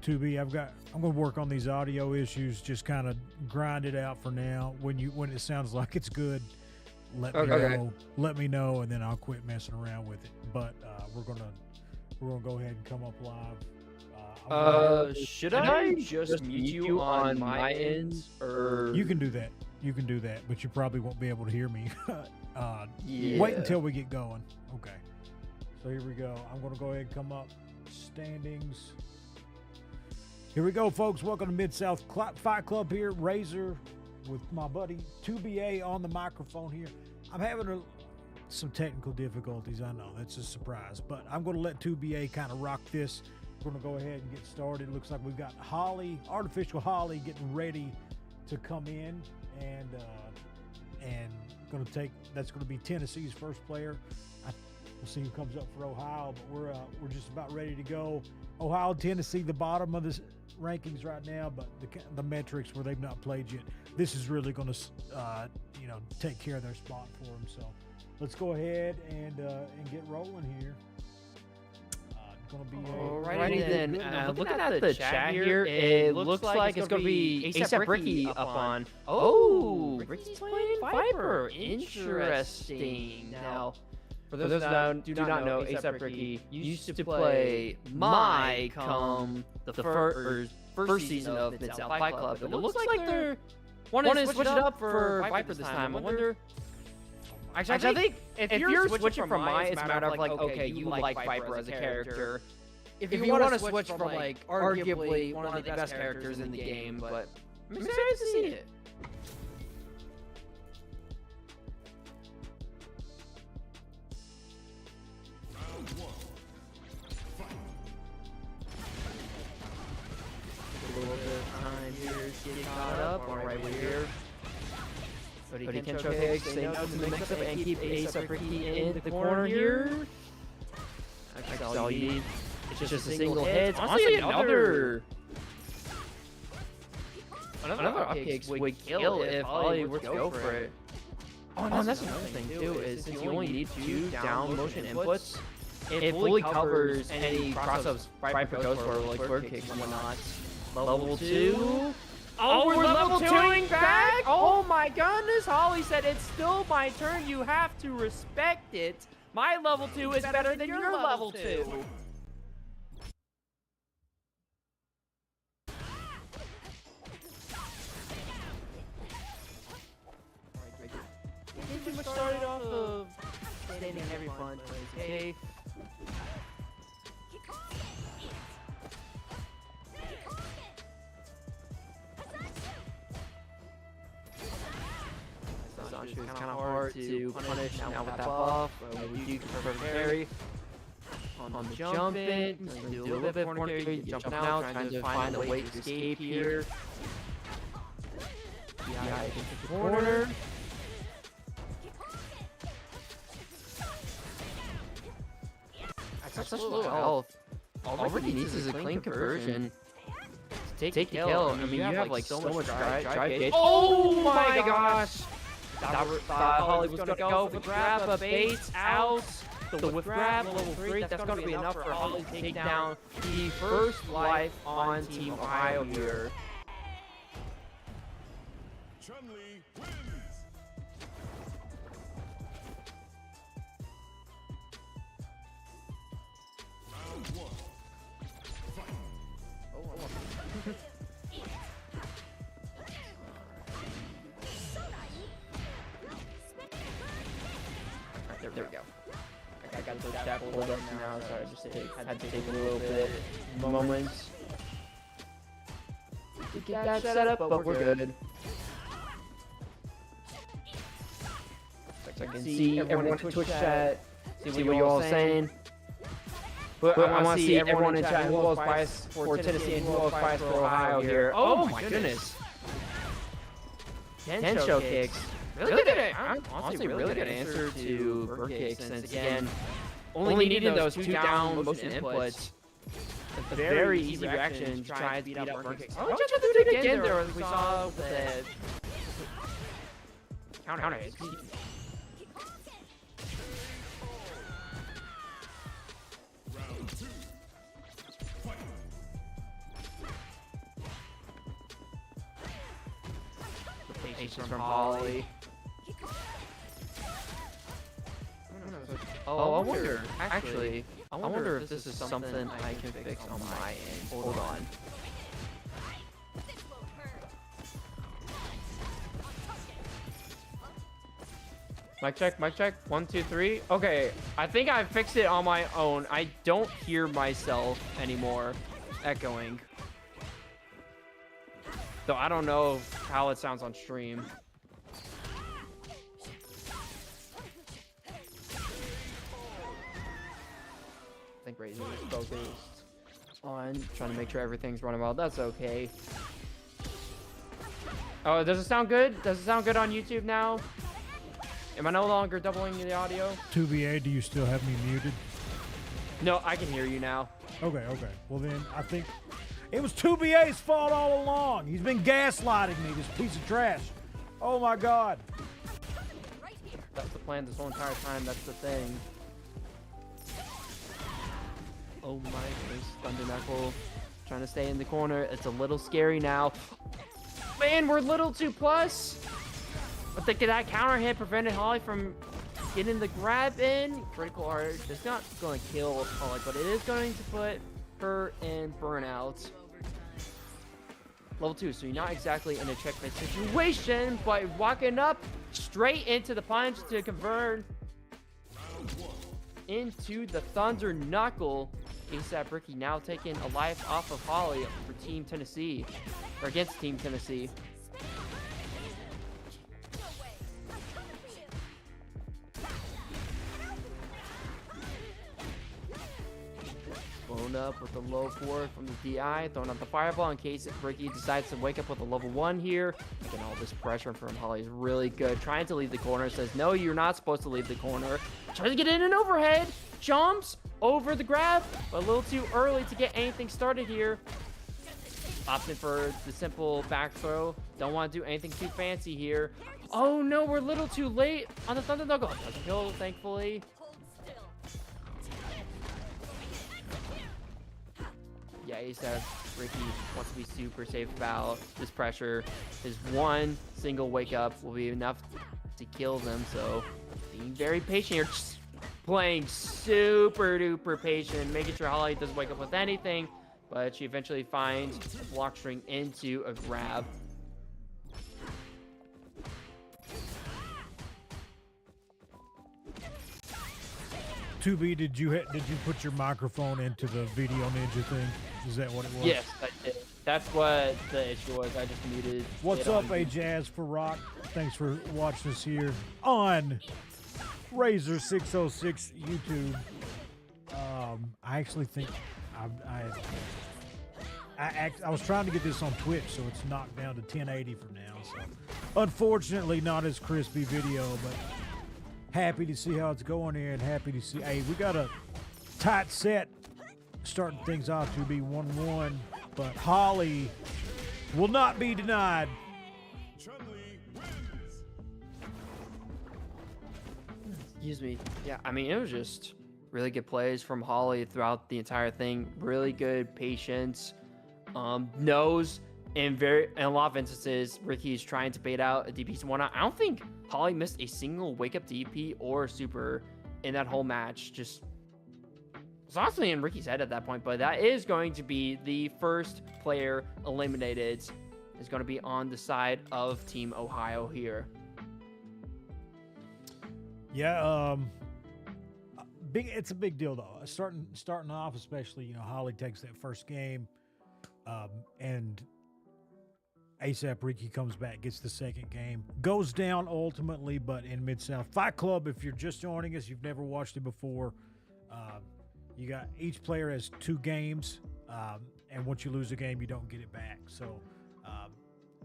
2B, I'm gonna work on these audio issues, just kind of grind it out for now. When it sounds like it's good, let me know, and then I'll quit messing around with it. But we're gonna go ahead and come up live. Should I just mute you on my end, or you can do that. You can do that, but you probably won't be able to hear me. Yeah. Wait until we get going. Okay. So here we go. I'm gonna go ahead and come up standings. Here we go, folks. Welcome to Mid-South Fight Club here. Razor with my buddy 2BA on the microphone here. I'm having some technical difficulties. I know that's a surprise, but I'm going to let 2BA kind of rock this. We're going to go ahead and get started. It looks like we've got Holly, artificial Holly, getting ready to come in, and that's going to be Tennessee's first player. We'll see who comes up for Ohio, but we're just about ready to go. Ohio, Tennessee, the bottom of the rankings right now, but the metrics where they've not played yet, this is really going to take care of their spot for them. So let's go ahead and get rolling here. Going to be alrighty then. Looking at the chat here, it looks like it's going to be ASAP Ricky up on. Oh, Ricky's playing Viper. Interesting. Now, for those that do not know, ASAP Ricky used to play My come the first season of Mid-South Fight Club. But it looks like they're wanting to switch it up for Viper this time. I wonder. Actually, I think if you're switching from My, it's a matter of like, okay, you like Viper as a character. If you want to switch from like arguably one of the best characters in the game, but I'm excited to see it. A little bit of time here to get caught up. All right, we're here. But he can choke hits, say no to the mix-up, and keep ASAP Ricky in the corner here. That's all you need. It's just a single hit. Honestly, another up kicks would kill if Ollie were to go for it. Oh, and that's another thing too, is since you only need 2 down motion inputs, it fully covers any cross-ups Viper goes for, like bird kicks and whatnot. Level 2. Oh, we're level 2ing back? Oh my goodness, Holly said it's still my turn. You have to respect it. My level 2 is better than your level 2. Pretty much started off of standing heavy fun, but okay. It's kind of hard to punish now with that buff. You can prefer carry on the jump in, do a little bit of corner carry, jumping out, trying to find a way to escape here. Yeah, into the corner. That's such low health. All Ricky needs is a clean conversion. Take the kill. I mean, you have like so much drive gauge. Oh my gosh! Thought Holly was gonna go for grab, but baits out. The whiff grab, level 3, that's gonna be enough for Holly to take down the first life on Team Ohio here. There we go. I got to tap a little bit now, so I just had to take a little bit moments to get that set up, but we're good. So I can see everyone in Twitch chat, see what you all saying. But I want to see everyone in chat who all is biased for Tennessee and who all is biased for Ohio here. Oh my goodness. 10 show kicks. Really good, honestly, really good answer to bird kicks. And again, only needing those two down motion inputs. A very easy reaction to try and beat out bird kicks. Oh, we just do it again there. We saw the counter hit. Patience from Holly. Oh, I wonder. Actually, I wonder if this is something I can fix on my end. Hold on. Mic check, mic check. 1, 2, 3. Okay, I think I fixed it on my own. I don't hear myself anymore echoing. So I don't know how it sounds on stream. I think Razor is focused on trying to make sure everything's running well. That's okay. Oh, does it sound good? Does it sound good on YouTube now? Am I no longer doubling the audio? 2BA, do you still have me muted? No, I can hear you now. Okay. Well then, I think it was 2BA's fault all along. He's been gaslighting me, this piece of trash. Oh my God. That's the plan this whole entire time. That's the thing. Oh my goodness. Thunder Knuckle trying to stay in the corner. It's a little scary now. Man, we're little 2+. I think that counter hit prevented Holly from getting the grab in. Critical art is not going to kill Holly, but it is going to put her in burnout. Level 2, so you're not exactly in a checkmate situation, but walking up straight into the punch to convert into the Thunder Knuckle. ASAP Ricky now taking a life off of Holly for Team Tennessee, or against Team Tennessee. Blown up with the low 4 from the DI, throwing out the fireball in case Ricky decides to wake up with a level 1 here. Again, all this pressure from Holly is really good. Trying to leave the corner, says, no, you're not supposed to leave the corner. Tries to get in an overhead, jumps over the grab, but a little too early to get anything started here. Opting for the simple back throw. Don't want to do anything too fancy here. Oh no, we're a little too late on the Thunder Knuckle. Doesn't kill, thankfully. Yeah, ASAP Ricky wants to be super safe about this pressure. His one single wake up will be enough to kill them, so being very patient here. Just playing super duper patient, making sure Holly doesn't wake up with anything, but she eventually finds a block string into a grab. Tubi, did you put your microphone into the Video Ninja thing? Is that what it was? Yes, I did. That's what the issue was. I just muted. What's up, A Jazz for Rock? Thanks for watching us here on Razor 606 YouTube. I actually think I was trying to get this on Twitch, so it's knocked down to 1080 for now. So unfortunately, not as crispy video, but happy to see how it's going here, and happy to see. Hey, we got a tight set, starting things off to be 1-1, but Holly will not be denied. Excuse me. Yeah, I mean, it was just really good plays from Holly throughout the entire thing. Really good patience. Knows in a lot of instances, Ricky's trying to bait out a DP and whatnot. I don't think Holly missed a single wake up DP or super in that whole match. Just it's honestly in Ricky's head at that point, but that is going to be the first player eliminated. Is going to be on the side of Team Ohio here. Yeah, it's a big deal though. Starting off, especially, Holly takes that first game, and ASAP Ricky comes back, gets the second game, goes down ultimately, but in Mid-South Fight Club, if you're just joining us, you've never watched it before, you got each player has 2 games, and once you lose a game, you don't get it back. So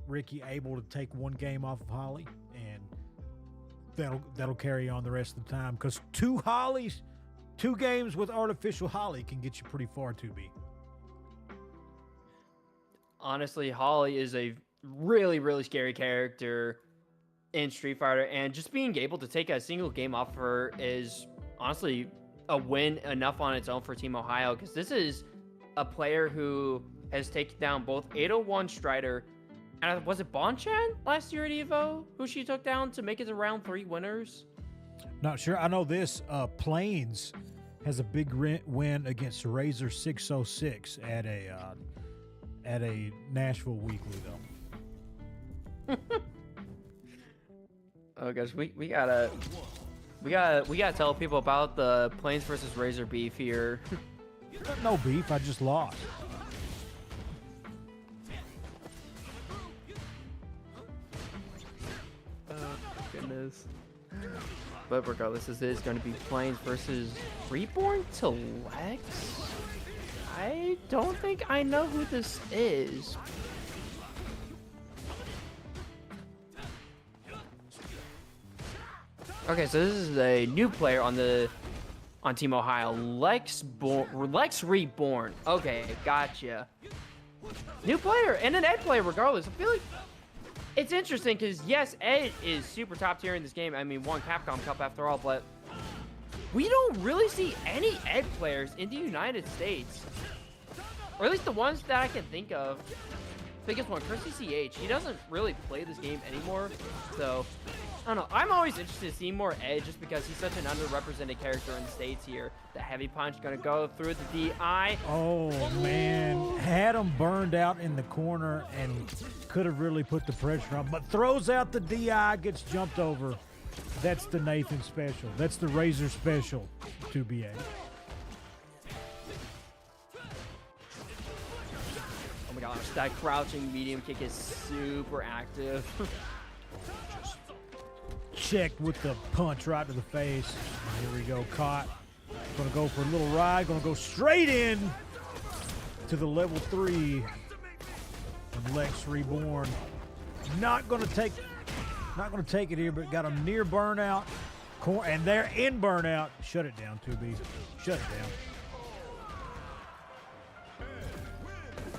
Ricky able to take 1 game off of Holly, and that'll carry on the rest of the time, because 2 Hollies, 2 games with artificial Holly can get you pretty far, 2B. Honestly, Holly is a really, really scary character in Street Fighter, and just being able to take a single game off her is honestly a win enough on its own for Team Ohio, because this is a player who has taken down both 801 Strider and was it Bonchan last year at EVO who she took down to make it to round 3 winners? Not sure. I know this Plains has a big win against Razor 606 at a Nashville Weekly though. Oh gosh, we gotta tell people about the Plains versus Razor beef here. No beef, I just lost. Goodness. But regardless, this is going to be Plains versus Reborn to Lex. I don't think I know who this is. Okay, so this is a new player on Team Ohio, Lex Reborn. Okay, gotcha. New player and an Ed player, regardless. I feel like it's interesting because yes, Ed is super top tier in this game. I mean, won Capcom Cup after all, but we don't really see any Ed players in the United States, or at least the ones that I can think of. Biggest one, Chrissy CH. He doesn't really play this game anymore, so I don't know. I'm always interested to see more Edge just because he's such an underrepresented character in the States here. The heavy punch gonna go through the DI. Oh, man. Had him burned out in the corner and could have really put the pressure on, but throws out the DI, gets jumped over. That's the Nathan special. That's the Razor special, 2BA. Oh my gosh, that crouching medium kick is super active. Checked with the punch right to the face. Here we go, caught. Gonna go for a little ride. Gonna go straight in to the level 3 of Lex Reborn. Not gonna take it here, but got a near burnout. And they're in burnout. Shut it down, 2B. Shut it down.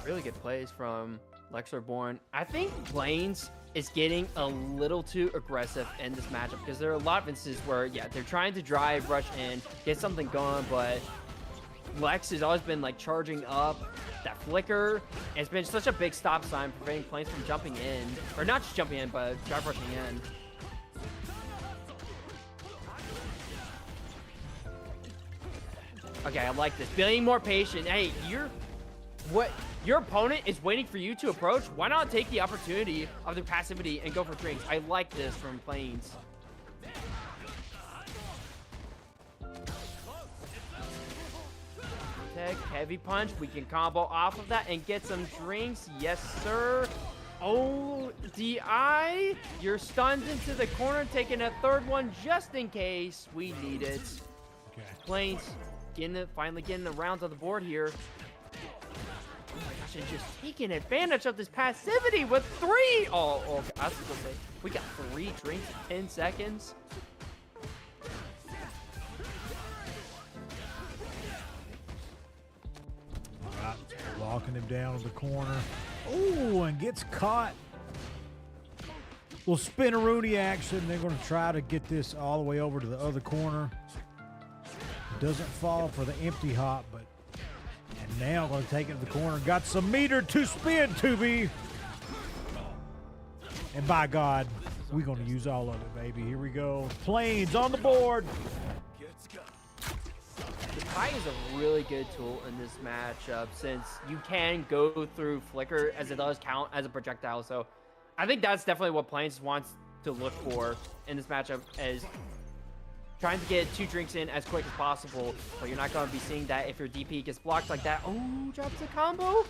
Really good plays from Lex Reborn. I think Plains is getting a little too aggressive in this matchup because there are a lot of instances where, yeah, they're trying to drive, rush in, get something going, but Lex has always been like charging up that flicker. And it's been such a big stop sign preventing Plains from jumping in, or not just jumping in, but drive rushing in. Okay, I like this. Being more patient. Hey, your opponent is waiting for you to approach. Why not take the opportunity of their passivity and go for drinks? I like this from Plains. Tech, heavy punch. We can combo off of that and get some drinks. Yes, sir. Oh, DI. You're stunned into the corner, taking a third one just in case we need it. Okay. Plains finally getting the rounds on the board here. Oh my gosh, and just taking advantage of this passivity with 3. Oh, I was gonna say, we got 3 drinks in 10 seconds. All right, locking him down in the corner. Oh, and gets caught. Little spin-a-rooney action. They're going to try to get this all the way over to the other corner. Doesn't fall for the empty hop, but and now going to take it to the corner. Got some meter to spin, 2B. And by God, we're going to use all of it, baby. Here we go. Plains on the board. The Kai is a really good tool in this matchup since you can go through flicker as it does count as a projectile. So I think that's definitely what Plains wants to look for in this matchup, as trying to get 2 drinks in as quick as possible, but you're not going to be seeing that if your DP gets blocked like that. Oh, drops a combo.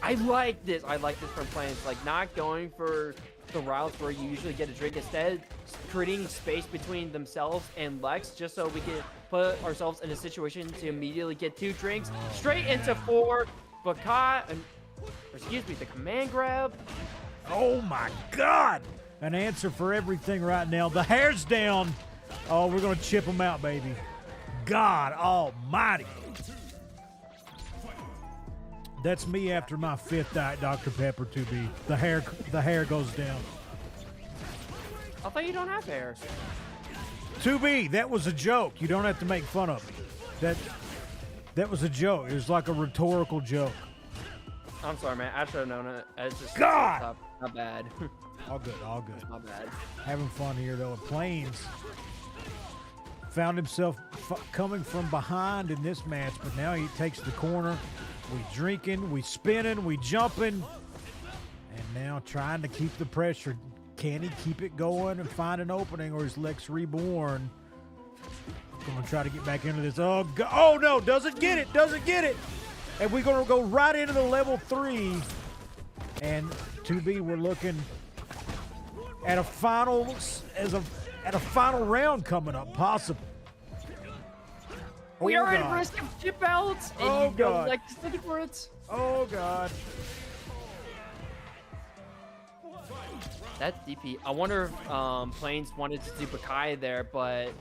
I like this. I like this from Plains. Like, not going for the routes where you usually get a drink. Instead, creating space between themselves and Lex just so we can put ourselves in a situation to immediately get 2 drinks straight into 4. But caught, or excuse excuse me, the command grab. Oh my God! An answer for everything right now. The hair's down. Oh, we're gonna chip him out, baby. God almighty. That's me after my 5th Diet Dr. Pepper 2B. The hair goes down. I thought you don't have hair. 2B, that was a joke. You don't have to make fun of me. That was a joke. It was like a rhetorical joke. I'm sorry, man. I should have known it. It's just God! Not bad. All good, all good. Not bad. Having fun here, though. Plains found himself coming from behind in this match, but now he takes the corner. We drinking, we spinning, we jumping, and now trying to keep the pressure. Can he keep it going and find an opening, or is Lex Reborn going to try to get back into this? Oh, oh no, doesn't get it, doesn't get it. And we're going to go right into the level 3. And 2B, we're looking at a final final round coming up, possible. We are at risk of chip outs, and you don't like to stick for it. Oh God. That's DP. I wonder if Plains wanted to do Bakai there, but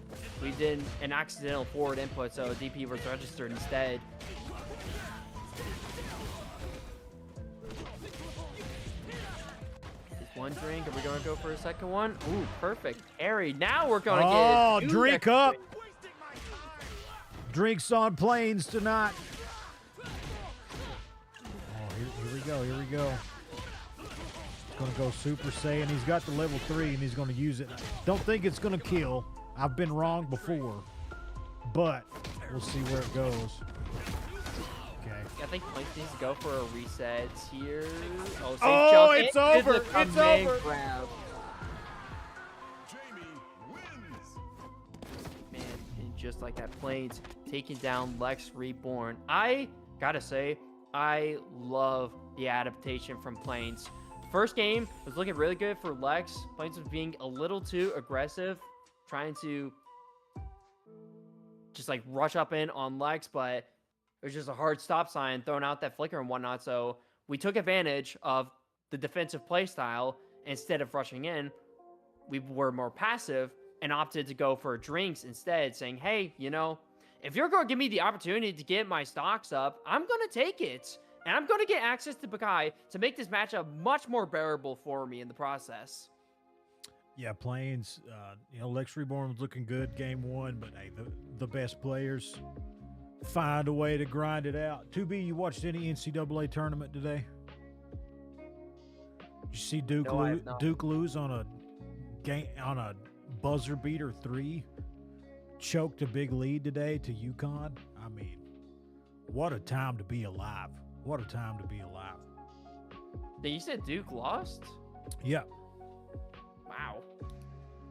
we did an accidental forward input, so DP was registered instead. One drink. Are we going to go for a second one? Ooh, perfect. Airy. Now we're going to get... Oh, drink up. Drinks on Plains tonight. Oh, here we go. Here we go. He's going to go Super Saiyan. He's got the level 3, and he's going to use it. Don't think it's going to kill. I've been wrong before, but we'll see where it goes. I think Plains needs to go for a reset here. Oh, it's over. It's over. Grab. Man, and just like that, Plains taking down Lex Reborn. I gotta say, I love the adaptation from Plains. First game was looking really good for Lex. Plains was being a little too aggressive, trying to just like rush up in on Lex, but it was just a hard stop sign, throwing out that flicker and whatnot. So we took advantage of the defensive play style. Instead of rushing in, we were more passive and opted to go for drinks instead, saying, hey, you know, if you're going to give me the opportunity to get my stocks up, I'm going to take it. And I'm going to get access to Bakai to make this matchup much more bearable for me in the process. Yeah, Plains, Lex Reborn was looking good game 1, but hey, the best players find a way to grind it out. 2B, you watched any NCAA tournament today? Did you see Duke lose on a buzzer beater 3? Choked a big lead today to UConn. I mean, what a time to be alive. What a time to be alive. You said Duke lost? Yeah. Wow.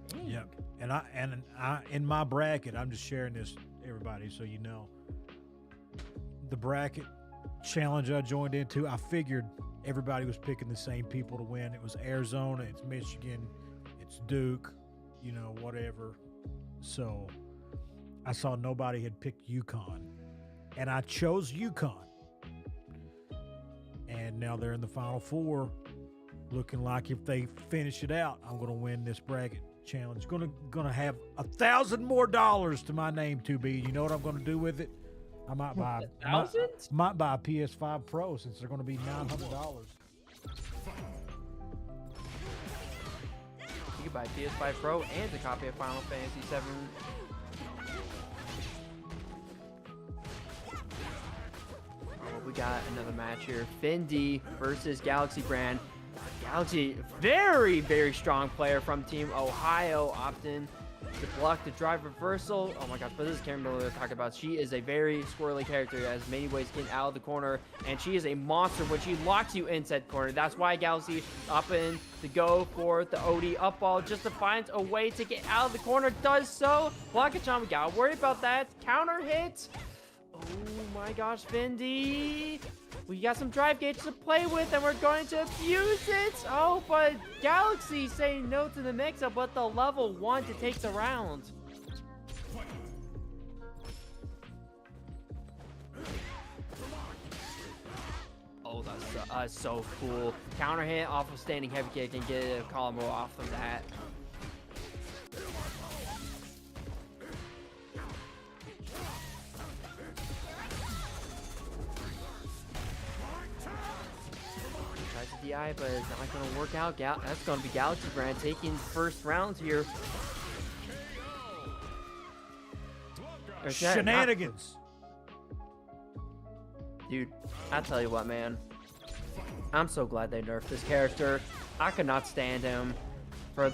Dang. Yeah. And I in my bracket, I'm just sharing this everybody so you know. The bracket challenge I joined into, I figured everybody was picking the same people to win. It was Arizona, it's Michigan, it's Duke, whatever. So I saw nobody had picked UConn, and I chose UConn. And now they're in the Final Four, looking like if they finish it out, I'm going to win this bracket challenge. Going to have $1,000 more to my name, 2B. You know what I'm going to do with it? I might buy a PS5 Pro since they're going to be $900. You can buy a PS5 Pro and a copy of Final Fantasy VII. Oh, we got another match here. Fendi versus Galaxy Brand. Galaxy, very, very strong player from Team Ohio, opting to block the drive reversal. Oh my gosh, but this is Karen Miller to talk about. She is a very squirrely character, has many ways getting out of the corner, and she is a monster when she locks you inside corner. That's why Galaxy up in to go for the OD up ball just to find a way to get out of the corner. Does so. Blockachan, we gotta worry about that. Counter hit. Oh my gosh, Fendi. We got some drive gauge to play with, and we're going to abuse it. Oh, but Galaxy saying no to the mix-up, but the level 1 to take the round. Oh, that's so cool. Counter hit off of standing heavy kick and get a column roll off of that. Tries to DI, but it's not going to work out. That's going to be Galaxy Brand taking first round here. Shenanigans. Dude, I tell you what, man. I'm so glad they nerfed this character. I could not stand him for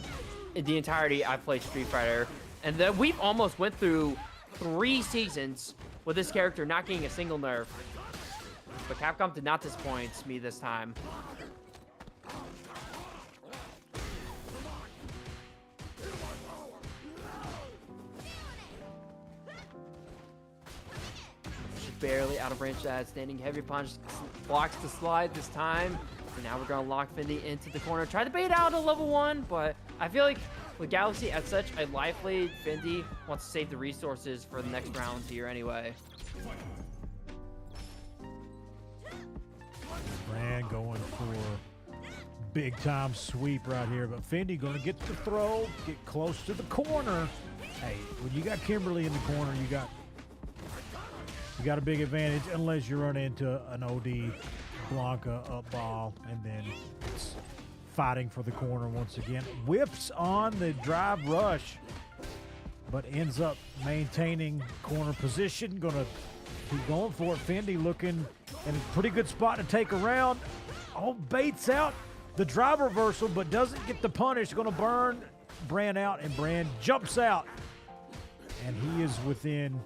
the entirety I played Street Fighter. And then we've almost went through 3 seasons with this character not getting a single nerf. But Capcom did not disappoint me this time. Barely out of range of that standing heavy punch, blocks the slide this time, and now we're gonna lock Fendi into the corner. Try to bait out a level 1, but I feel like with Galaxy at such a life lead, Fendi wants to save the resources for the next rounds here anyway. Brand going for big time sweep right here, but Fendi gonna get the throw, get close to the corner. Hey, when you got Kimberly in the corner, you got a big advantage, unless you run into an OD Blanca up ball, and then it's fighting for the corner once again. Whips on the drive rush, but ends up maintaining corner position. Gonna keep going for it. Fendi looking in a pretty good spot to take a round. Oh, baits out the drive reversal, but doesn't get the punish. Gonna burn Brand out, and Brand jumps out, and he is within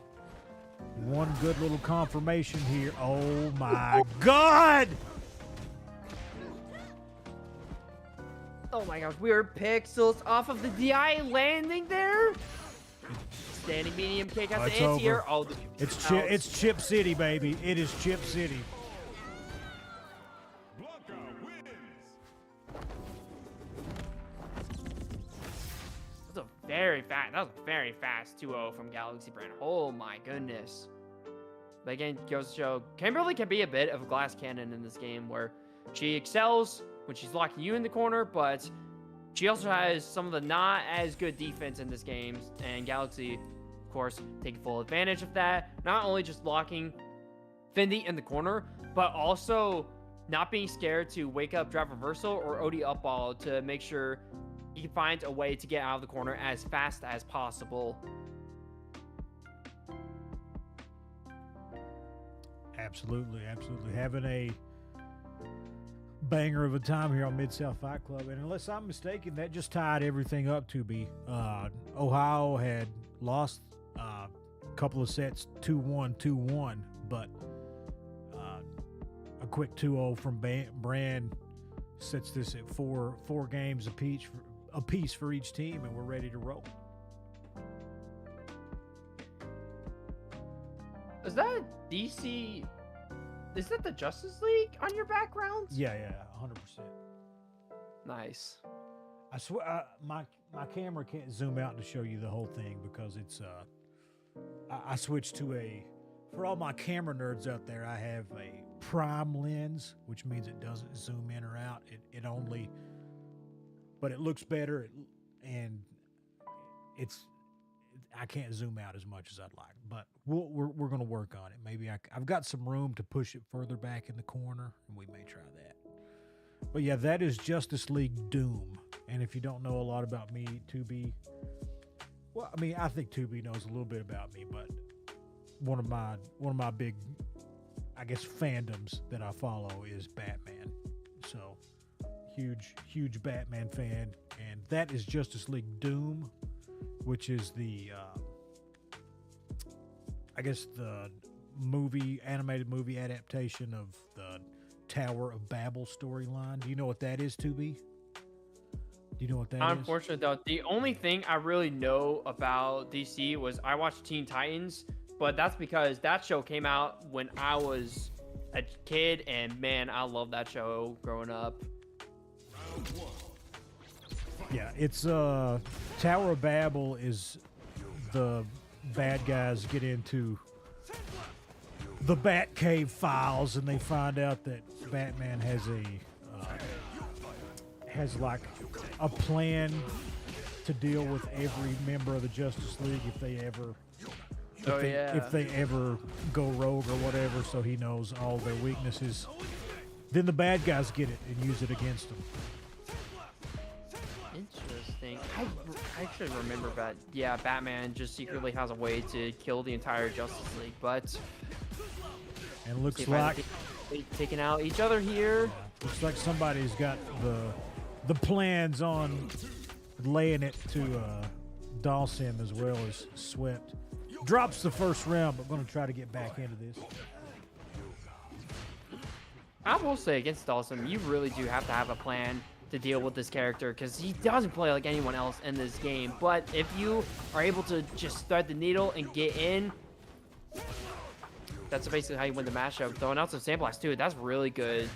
one good little confirmation here. Oh my God! Oh my gosh, weird pixels off of the DI landing there. Standing medium kick out the anti-air. Oh, it's Chip City, baby. It is Chip City. That was a very fast 2-0 from Galaxy Brand. Oh my goodness. But again, goes to show Kimberly can be a bit of a glass cannon in this game, where she excels when she's locking you in the corner, but she also has some of the not as good defense in this game, and Galaxy, of course, taking full advantage of that. Not only just locking Fendi in the corner, but also not being scared to wake up drive reversal or OD up ball to make sure he finds a way to get out of the corner as fast as possible. Absolutely, absolutely. Having a banger of a time here on Mid-South Fight Club. And unless I'm mistaken, that just tied everything up to be. Ohio had lost a couple of sets, 2-1, 2-1, but a quick 2-0 from Brand sets this at four games apiece for each team, and we're ready to roll. Is that DC? Is that the Justice League on your background? Yeah, 100%. Nice. I swear, my camera can't zoom out to show you the whole thing because it's I switched to for all my camera nerds out there, I have a prime lens, which means it doesn't zoom in or out. It only, but it looks better, and I can't zoom out as much as I'd like, but we're going to work on it. Maybe I've got some room to push it further back in the corner, and we may try that. But yeah, that is Justice League Doom. And if you don't know a lot about me, 2B, well, I mean, I think 2B knows a little bit about me, but one of my big, I guess, fandoms that I follow is Batman. So huge Batman fan, and that is Justice League Doom, which is the I guess the animated movie adaptation of the Tower of Babel storyline. Do you know what that is, 2B? Do you know what that is? Unfortunately, though, the only thing I really know about DC was I watched Teen Titans, but that's because that show came out when I was a kid, and man, I loved that show growing up. Yeah, it's Tower of Babel is the bad guys get into the Batcave files, and they find out that Batman has like a plan to deal with every member of the Justice League if they ever go rogue or whatever, so he knows all their weaknesses. Then the bad guys get it and use it against them. Interesting. I actually remember that. Yeah, Batman just secretly has a way to kill the entire Justice League, but and looks like taking out each other here. Yeah, looks like somebody's got the plans on laying it to Dawson as well as Swept. Drops the first round, but going to try to get back into this. I will say against Dawson, you really do have to have a plan to deal with this character because he doesn't play like anyone else in this game. But if you are able to just thread the needle and get in, that's basically how you win the matchup. Throwing out some sandblast too, that's really good.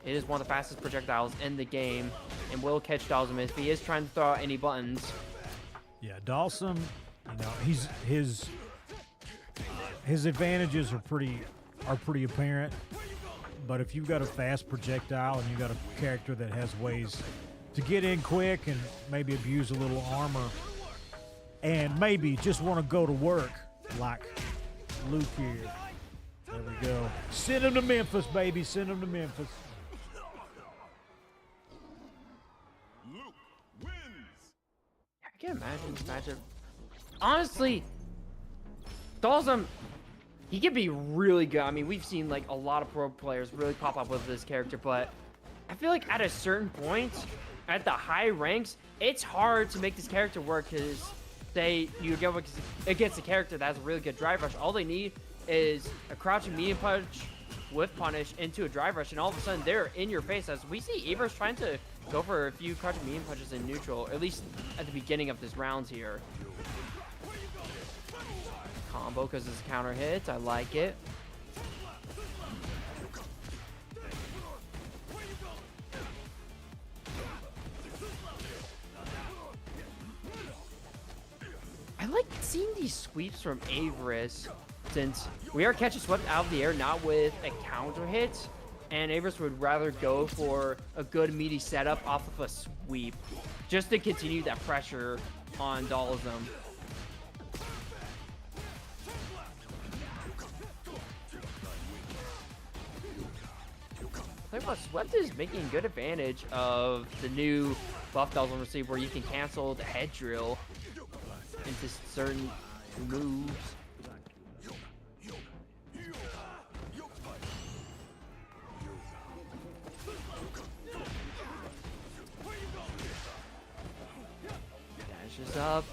It is one of the fastest projectiles in the game and will catch Dawson if he is trying to throw out any buttons. Yeah, Dawson, you know, his advantages are pretty apparent. But if you've got a fast projectile and you've got a character that has ways to get in quick and maybe abuse a little armor and maybe just want to go to work like Luke here. There we go. Send him to Memphis, baby. Send him to Memphis. Luke wins. I can't imagine this matchup. Honestly, Dawson, he can be really good. I mean, we've seen like a lot of pro players really pop up with this character, but I feel like at a certain point, at the high ranks, it's hard to make this character work because you go against a character that has a really good drive rush. All they need is a crouching medium punch with punish into a drive rush, and all of a sudden they're in your face. As we see Evers trying to go for a few crouching medium punches in neutral, at least at the beginning of this round here. Combo because it's counter hits. I like it. I like seeing these sweeps from Averis since we are catching swept out of the air, not with a counter hit, and Averis would rather go for a good meaty setup off of a sweep just to continue that pressure on Dolizum. Swept is making good advantage of the new buff Dolizum receive where you can cancel the head drill into certain moves. Dashes up.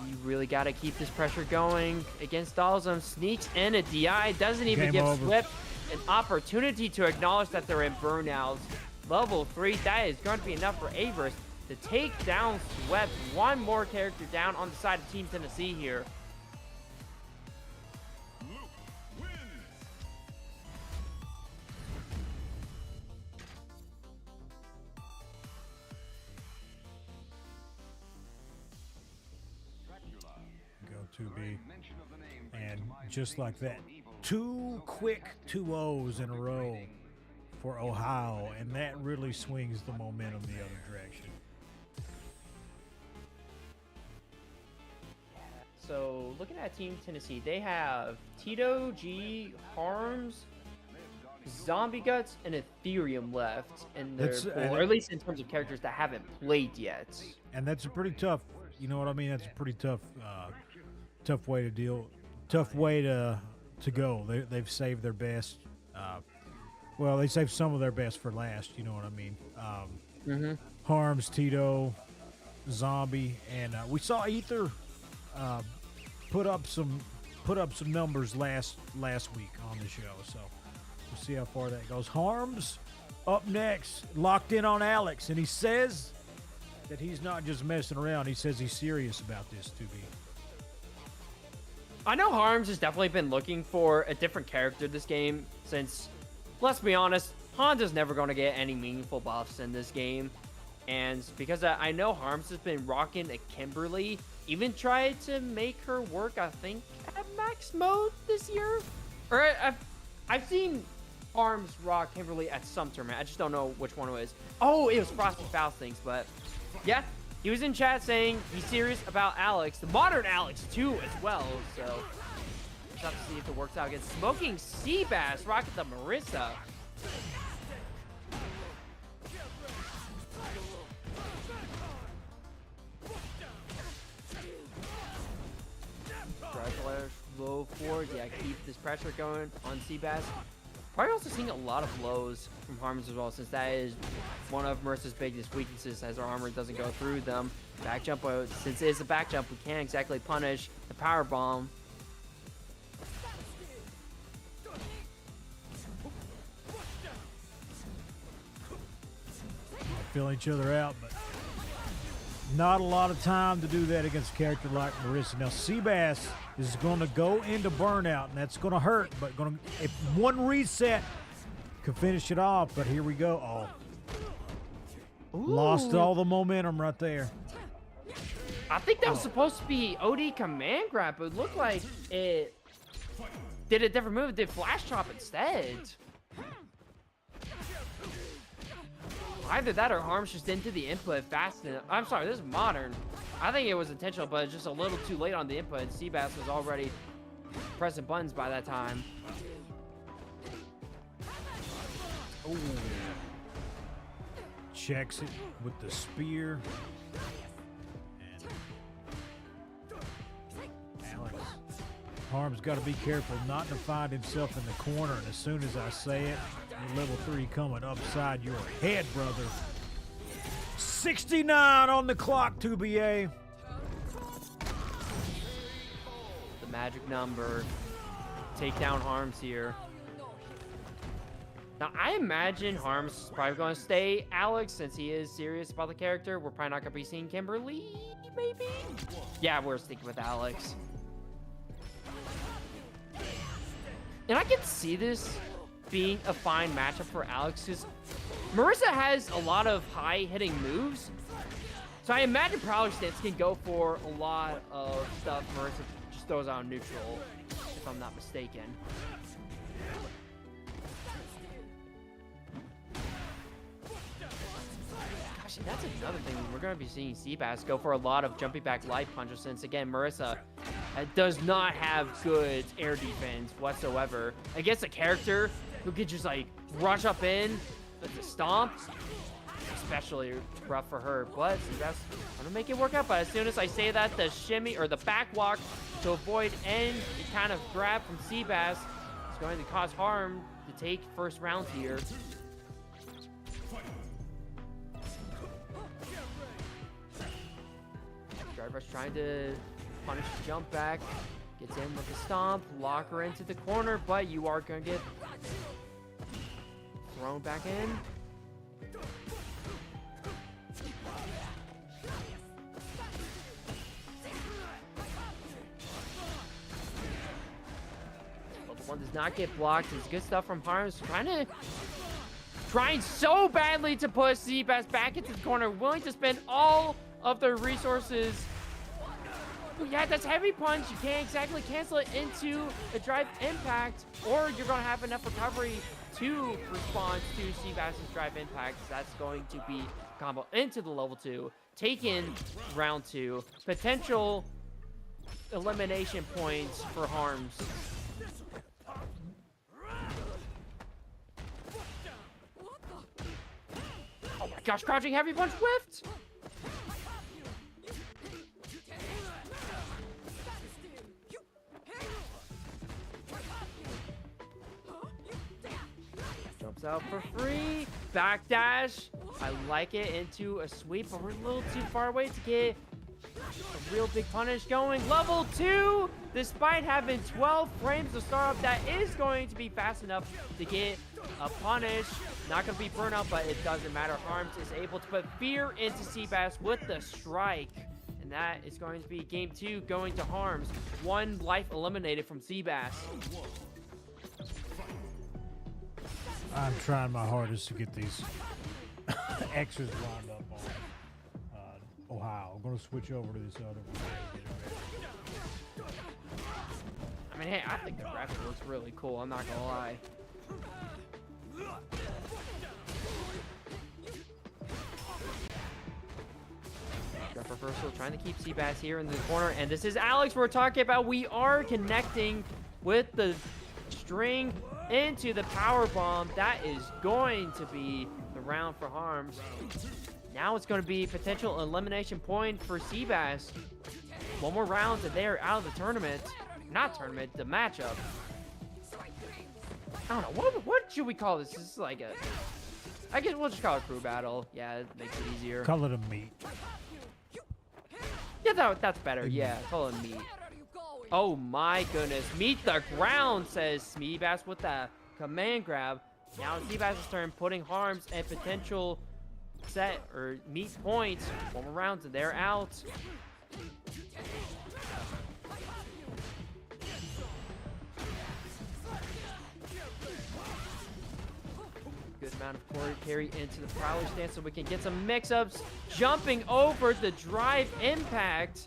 You really got to keep this pressure going against Dolizum. Sneaks in a DI. Doesn't even give Swift an opportunity to acknowledge that they're in burnouts. Level 3, that is going to be enough for Averis to take down Swept. One more character down on the side of Team Tennessee here. Luke wins. Go 2B. And just like that, 2 quick 2-0s in a row for Ohio, and that really swings the momentum the other direction. So looking at Team Tennessee, they have Tito, G, Harms, Zombie Guts, and Ethereum left in their pool, or at least in terms of characters that haven't played yet. And that's a pretty tough, you know what I mean? That's a pretty tough, tough way to deal, tough way to go. They've saved their best. Well, they saved some of their best for last. You know what I mean? Harms, Tito, Zombie, and we saw Ether put up some numbers last week on the show. So we'll see how far that goes. Harms up next, locked in on Alex, and he says that he's not just messing around. He says he's serious about this, 2B. I know Harms has definitely been looking for a different character this game since, let's be honest, Honda's never going to get any meaningful buffs in this game. And because I know Harms has been rocking a Kimberly, even tried to make her work, I think, at max mode this year. Or I've seen Arms Rock Kimberly at some tournament. I just don't know which one it was. Oh, it was Frosty Faustings, but yeah, he was in chat saying he's serious about Alex, the modern Alex too as well. So we'll have to see if it works out against Smoking Seabass. Rocket the Marissa. Low forward, yeah, keep this pressure going on Seabass. Probably also seeing a lot of lows from Harms as well, since that is one of Marissa's biggest weaknesses, as her armor doesn't go through them. Back jump, since it is a back jump, we can't exactly punish the power bomb. Fill each other out, but not a lot of time to do that against a character like Marissa. Now, Seabass is going to go into burnout, and that's going to hurt, but if one reset could finish it off, but here we go. Oh, lost all the momentum right there. I think that was supposed to be OD command grab, but it looked like it did a different move. It did flash chop instead. Either that or Harms just into the input fast enough. I'm sorry, this is modern. I think it was intentional, but it's just a little too late on the input. And Seabass was already pressing buttons by that time. Ooh. Checks it with the spear. And Alex. Harm's got to be careful not to find himself in the corner. And as soon as I say it, level 3 coming upside your head, brother. 69 on the clock, 2BA. The magic number. Take down Harms here. Now, I imagine Harms is probably going to stay Alex since he is serious about the character. We're probably not going to be seeing Kimberly, maybe? Yeah, we're sticking with Alex. And I can see this being a fine matchup for Alex, because Marissa has a lot of high-hitting moves. So I imagine Prowler Stance can go for a lot of stuff Marissa just throws out neutral, if I'm not mistaken. Gosh, that's another thing. We're going to be seeing Seabass go for a lot of jumping back light punches, since, again, Marissa does not have good air defense whatsoever against a character who could just, like, rush up in with the stomp. Especially rough for her. But Seabass gonna make it work out. But as soon as I say that, the shimmy or the back walk to avoid any kind of grab from Seabass is going to cause Harm to take first round here. Driver's trying to punish the jump back. Gets in with the stomp, lock her into the corner, but you are going to get thrown back in. But the one does not get blocked. It's good stuff from Harms. Trying so badly to push Seabass back into the corner, willing to spend all of their resources. Yeah, that's heavy punch. You can't exactly cancel it into a drive impact, or you're going to have enough recovery to respond to Seabass's drive impact. That's going to be combo into the level 2. Taking round 2. Potential elimination points for Harms. Oh my gosh, crouching heavy punch whiffed! Jumps out for free. Backdash. I like it into a sweep, but we're a little too far away to get a real big punish going. Level 2, despite having 12 frames to start up, that is going to be fast enough to get a punish. Not going to be burnout, but it doesn't matter. Harms is able to put fear into Seabass with the strike. And that is going to be game 2 going to Harms. 1 life eliminated from Seabass. I'm trying my hardest to get these extras lined up on Ohio. I'm going to switch over to this other one. I mean, hey, I think the graphic looks really cool. I'm not going to lie. Jump reversal, trying to keep Seabass here in the corner. And this is Alex we're talking about. We are connecting with the string into the power bomb. That is going to be the round for Harms. Now it's going to be potential elimination point for Seabass. One more round and they're out of the tournament. Not tournament, the matchup. I don't know, what should we call this? This is like a... I guess we'll just call it crew battle. Yeah, it makes it easier. Call it a meet. Yeah, that's better. Yeah, call it meet. Oh my goodness. Meet the ground, says Seabass with the command grab. Now it's Seabass's turn, putting Harms and potential set or meet points. One more round and they're out. Good amount of core carry into the prowler stance so we can get some mix-ups. Jumping over the drive impact.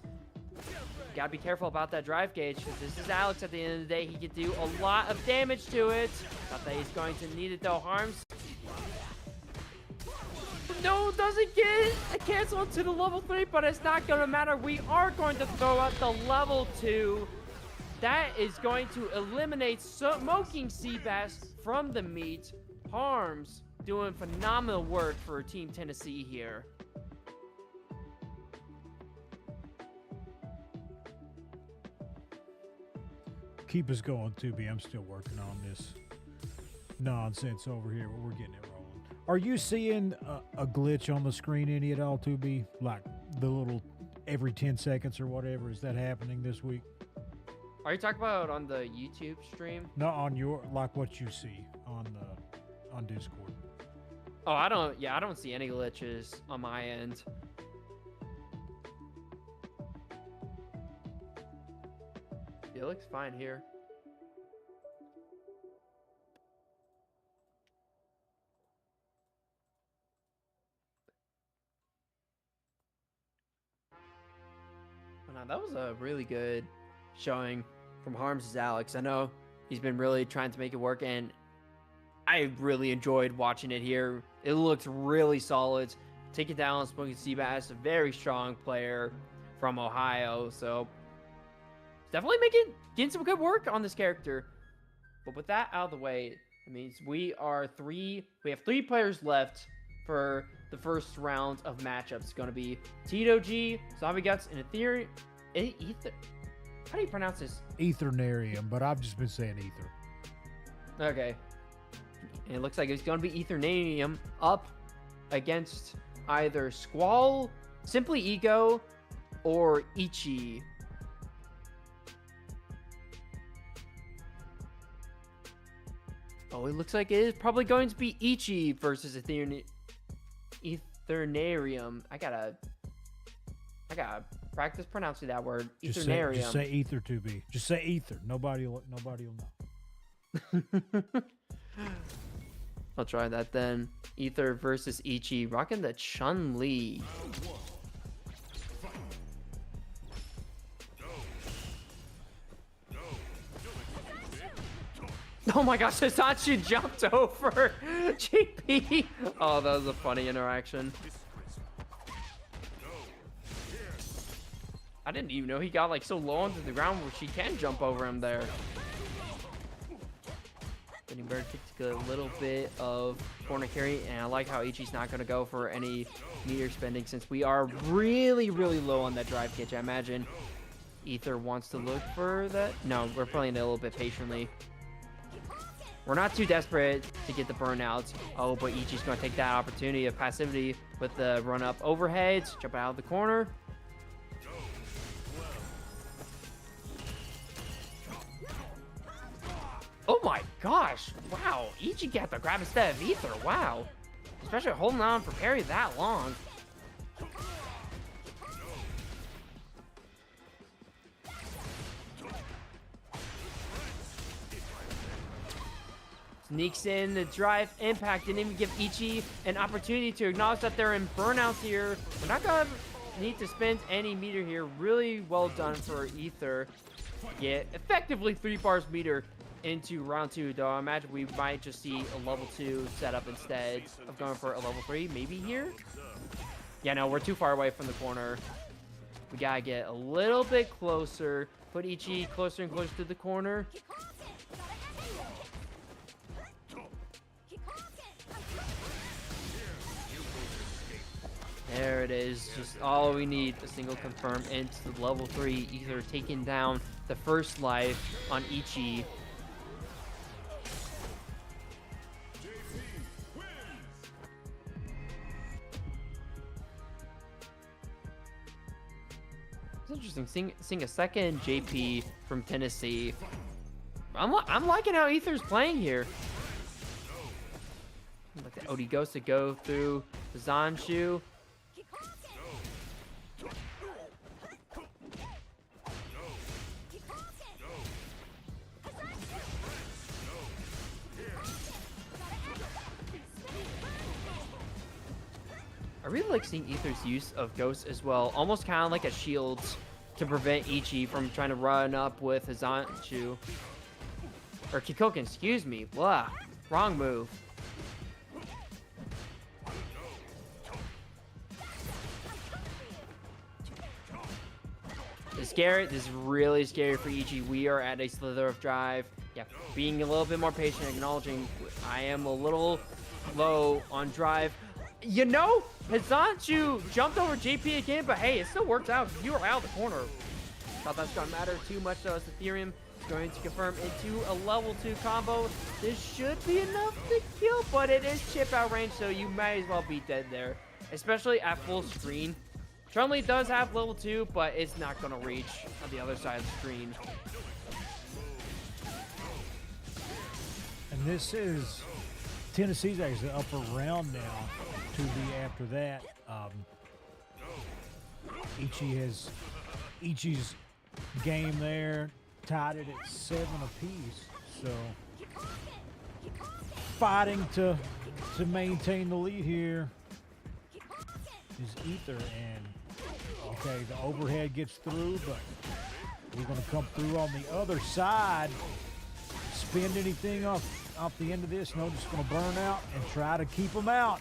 Gotta be careful about that drive gauge because this is Alex at the end of the day. He can do a lot of damage to it. Not that he's going to need it though. Harms. No, doesn't get a cancel to the level 3, but it's not gonna matter. We are going to throw out the level 2. That is going to eliminate Smoking Seabass from the meet. Harms doing phenomenal work for Team Tennessee here. Keep us going, 2B. I'm still working on this nonsense over here, but we're getting it rolling. Are you seeing a glitch on the screen any at all, 2B? Like the little every 10 seconds or whatever? Is that happening this week? Are you talking about on the YouTube stream? No, on your, like what you see on Discord. Oh, I don't see any glitches on my end. It looks fine here. Oh, no, that was a really good showing from Harms' Alex. I know he's been really trying to make it work, and I really enjoyed watching it here. It looked really solid. Taking down Smoking Seabass, a very strong player from Ohio, so definitely getting some good work on this character. But with that out of the way, it means we have 3 players left for the first round of matchups. It's going to be Tito G, Zombie Guts, and Ether. How do you pronounce this? Ethernarium, but I've just been saying Ether. Okay. And it looks like it's going to be Ethernarium up against either Squall, Simply Ego, or Ichi. Oh, it looks like it is probably going to be Ichi versus Ethernarium. I gotta practice pronouncing that word. Ethernarium. Just say Ether, 2B. Just say Ether. Nobody will know. I'll try that then. Ether versus Ichi. Rocking the Chun-Li. Oh my gosh, Hisachi jumped over GP. Oh, that was a funny interaction. I didn't even know he got like so low onto the ground where she can jump over him there. Getting Bird took a little bit of corner carry, and I like how Ichi's not going to go for any meter spending since we are really, really low on that drive catch. I imagine Ether wants to look for that. No, we're playing it a little bit patiently. We're not too desperate to get the burnouts. Oh, but Ichi's going to take that opportunity of passivity with the run-up overheads. Jump out of the corner. Oh my gosh. Wow. Ichi got the grab instead of Ether. Wow. Especially holding on for parry that long. Sneaks in the drive impact. Didn't even give Ichi an opportunity to acknowledge that they're in burnouts here. We're not going to need to spend any meter here. Really well done for Ether. Yeah, effectively 3 bars meter. into round 2, though I imagine we might just see a level 2 setup instead of going for a level 3, maybe here? Yeah, no, we're too far away from the corner. We gotta get a little bit closer. Put Ichi closer and closer to the corner. There it is. Just all we need. A single confirm into the level 3. Either taking down the first life on Ichi. It's interesting seeing a second JP from Tennessee. I'm liking how Ether's playing here. Like the OD Ghost to go through the Zanshu. I really like seeing Ether's use of Ghost as well. Almost kind of like a shield to prevent Ichi from trying to run up with his Zanshu. Or Kikoken, excuse me. Blah. Wrong move. It's scary. This is really scary for Ichi. We are at a slither of drive. Yeah, being a little bit more patient, acknowledging I am a little low on drive. You know, Zanshu jumped over JP again, but hey, it still worked out. You were out of the corner. Not that's going to matter too much, though, as Ethereum is going to confirm into a level 2 combo. This should be enough to kill, but it is chip out range, so you might as well be dead there, especially at full screen. Chun-Li does have level 2, but it's not going to reach on the other side of the screen. And this is Tennessee's actually up around now. 2B after that. Ichi's game there tied it at 7 apiece. So fighting to maintain the lead here is Ether, and okay, the overhead gets through, but we're going to come through on the other side. Spend anything off the end of this? No, just going to burn out and try to keep them out.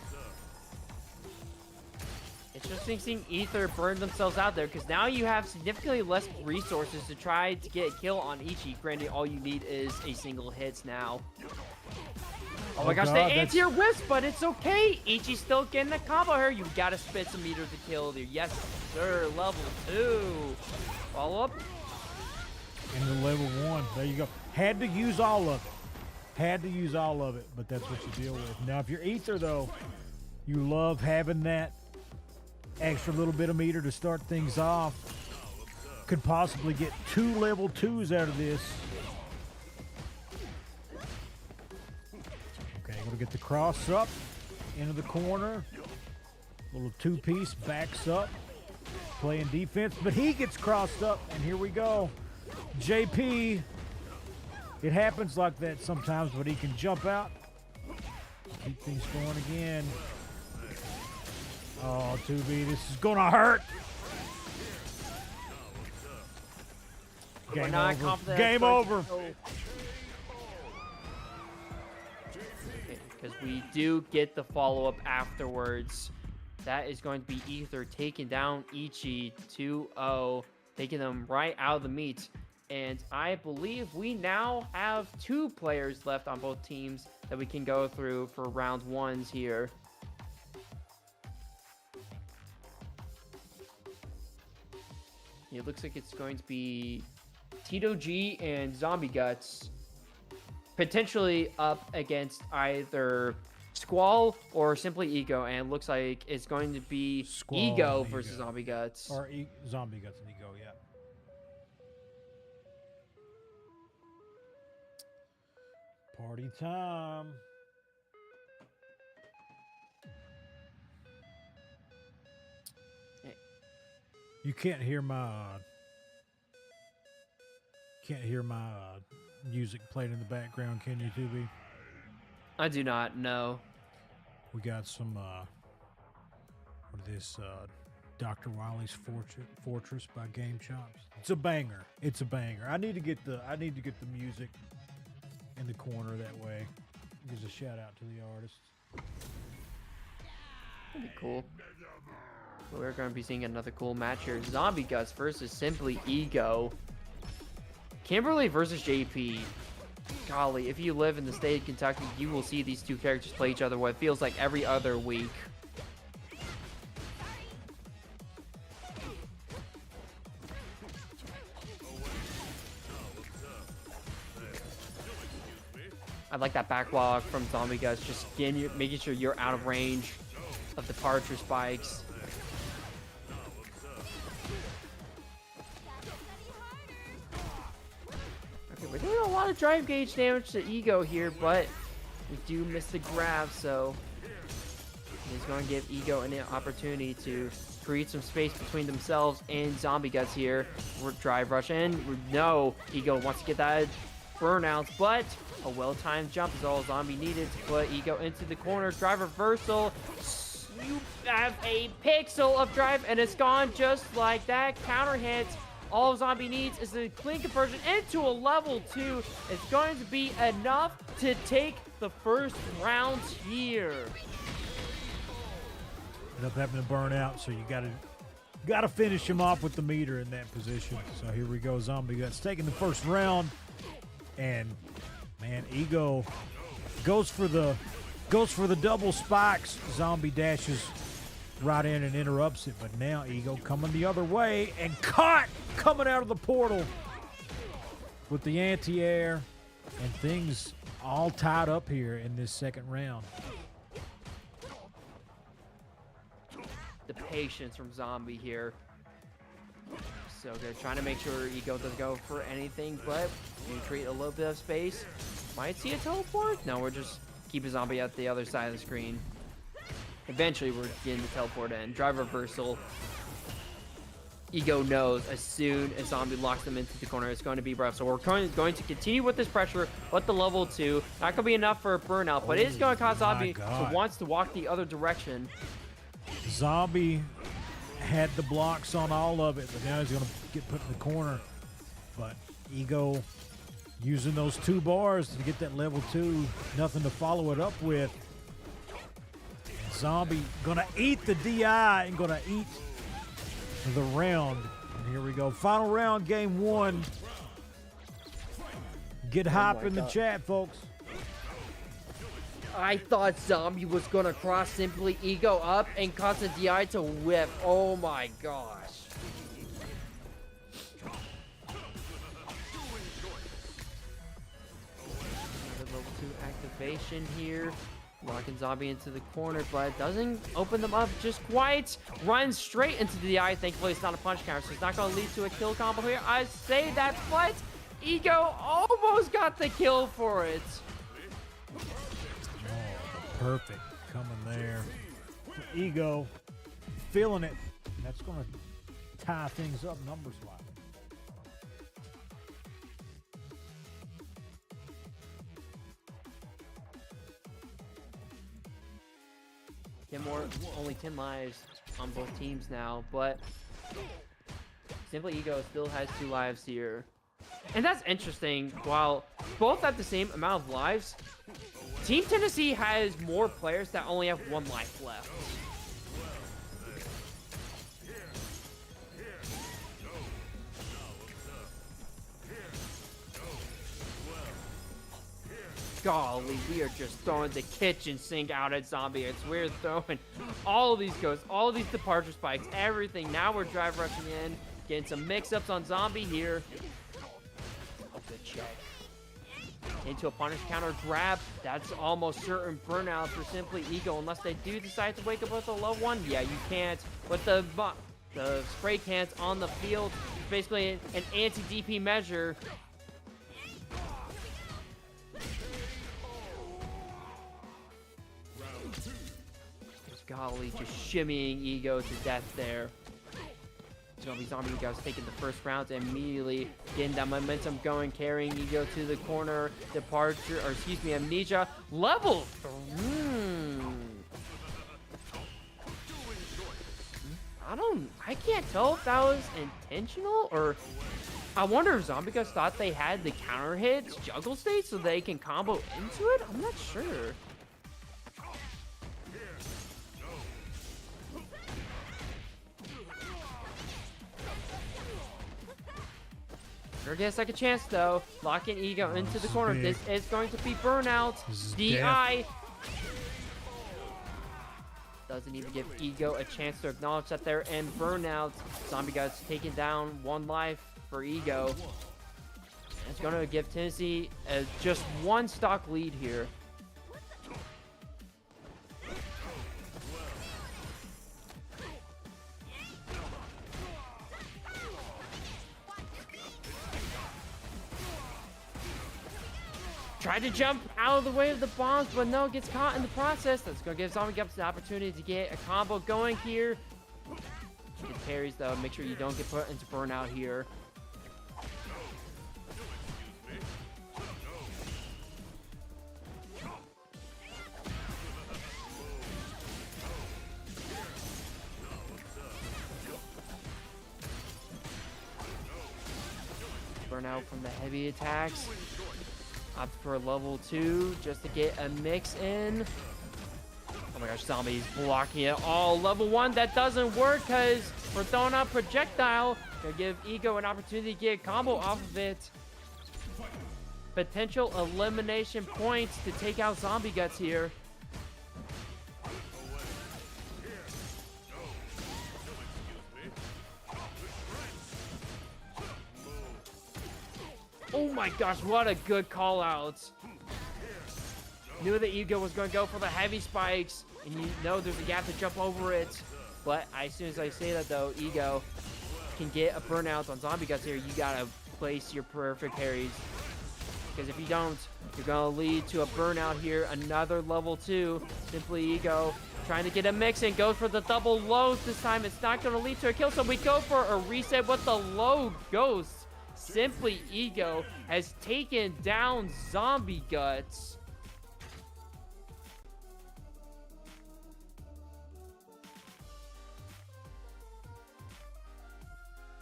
It's just seeing Ether burn themselves out there, because now you have significantly less resources to try to get a kill on Ichi. Granted, all you need is a single hit now. Oh my gosh, the anti-air wisp, but it's okay. Ichi's still getting a combo here. You gotta spit some meter to kill there. Yes, sir. Level 2. Follow up. Into level 1. There you go. Had to use all of it. Had to use all of it, but that's what you deal with. Now, if you're Ether, though, you love having that extra little bit of meter to start things off. Could possibly get 2 level 2s out of this. Okay, gonna get the cross up into the corner. Little 2-piece backs up, playing defense, but he gets crossed up, and here we go. JP, it happens like that sometimes, but he can jump out, keep things going again. Oh, 2B, this is gonna hurt. Game over. Game over. Because we do get the follow-up afterwards. That is going to be Ether taking down Ichi 2-0, taking them right out of the meet. And I believe we now have 2 players left on both teams that we can go through for round 1s here. It looks like it's going to be Tito G and Zombie Guts potentially up against either Squall or simply Ego, and it looks like it's going to be Squall Ego versus Zombie Guts. Or Zombie Guts and Ego, yeah. Party time. You can't hear my music played in the background, can you, 2B? I do not know. We got some what is this? Dr. Wily's Fortress by Game Chops. It's a banger. It's a banger. I need to get the music in the corner that way. Gives a shout out to the artists. That'd be cool. We're going to be seeing another cool match here. Zombie Guts versus Simply Ego. Kimberly versus JP. Golly, if you live in the state of Kentucky, you will see these two characters play each other what feels like every other week. I like that back walk from Zombie Guts, just making sure you're out of range of the departure spikes. Okay, we're doing a lot of drive gauge damage to Ego here, but we do miss the grab, so he's going to give Ego an opportunity to create some space between themselves and Zombie Guts here. We're drive rush in. No, Ego wants to get that burnout, but a well-timed jump is all Zombie needed to put Ego into the corner. Drive reversal. You have a pixel of drive, and it's gone just like that. Counter hit. All Zombie needs is a clean conversion into a level 2. It's going to be enough to take the first round here. End up having to burn out, so you gotta finish him off with the meter in that position. So here we go. Zombie Guts taking the first round, and man, Ego goes for the double spikes. Zombie dashes right in and interrupts it, but now Ego coming the other way and caught coming out of the portal with the anti-air, and things all tied up here in this second round. The patience from Zombie here. So good, trying to make sure Ego doesn't go for anything, but we create a little bit of space. Might see a teleport? No, we're just keeping Zombie at the other side of the screen. Eventually, we're getting the teleport in. Drive reversal. Ego knows as soon as Zombie locks them into the corner, it's going to be rough. So we're going to continue with this pressure, with the level 2. Not going to be enough for a burnout, but it is going to cause Zombie to wants to walk the other direction. Zombie had the blocks on all of it, but now he's going to get put in the corner. But Ego using those 2 bars to get that level 2, nothing to follow it up with. Zombie gonna eat the DI and gonna eat the round. And here we go, final round, game 1. Get hype in the chat, folks. I thought Zombie was gonna cross Simply Ego up and cause the DI to whip. Oh my gosh. Another level 2 activation here. Locking Zombie into the corner, but it doesn't open them up just quite. Runs straight into the eye. Thankfully, it's not a punch counter, so it's not going to lead to a kill combo here. I say that, but Ego almost got the kill for it. Oh, perfect coming there. Ego feeling it. That's going to tie things up numbers-wise. Only 10 lives on both teams now, but Simply Ego still has 2 lives here. And that's interesting. While both have the same amount of lives, Team Tennessee has more players that only have 1 life left. Golly, we are just throwing the kitchen sink out at Zombie. We're throwing all of these ghosts, all of these departure spikes, everything. Now we're drive rushing in, getting some mix-ups on Zombie here. Oh, good check. Into a punish counter grab. That's almost certain burnout for Simply Ego, unless they do decide to wake up with a low one. Yeah, you can't. With the spray cans on the field, it's basically an anti-DP measure. Golly, just shimmying Ego to death there. It's gonna be Zombie Ego's taking the first round and immediately getting that momentum going, carrying Ego to the corner. Departure, or excuse me, Amnesia. Level 3. I can't tell if that was intentional or I wonder if Zombie Guts thought they had the counter hits juggle state so they can combo into it? I'm not sure. Sure get a second chance though. Locking Ego into the corner. Big. This is going to be burnout. DI. Doesn't even give Ego a chance to acknowledge that they're in burnout. Zombie Guts taking down 1 life for Ego. And it's going to give Tennessee just 1 stock lead here. Tried to jump out of the way of the bombs, but no, gets caught in the process. That's going to give Zombie Guts the opportunity to get a combo going here. Get parries, though. Make sure you don't get put into burnout here. Burnout from the heavy attacks. Opt for level 2 just to get a mix in. Oh my gosh, Zombie's blocking it all. Level 1, that doesn't work because we're throwing out projectile. Gonna give Ego an opportunity to get a combo off of it. Potential elimination points to take out Zombie Guts here. Oh my gosh, what a good call out. Knew that Ego was going to go for the heavy spikes, and you know there's a gap to jump over it. But as soon as I say that though, Ego can get a burnout on Zombie Guts here. You gotta place your perfect parries. Because if you don't, you're gonna lead to a burnout here. Another level 2. Simply Ego trying to get a mix in. Goes for the double lows this time. It's not gonna lead to a kill, so we go for a reset with the low ghost. Simply Ego has taken down Zombie Guts.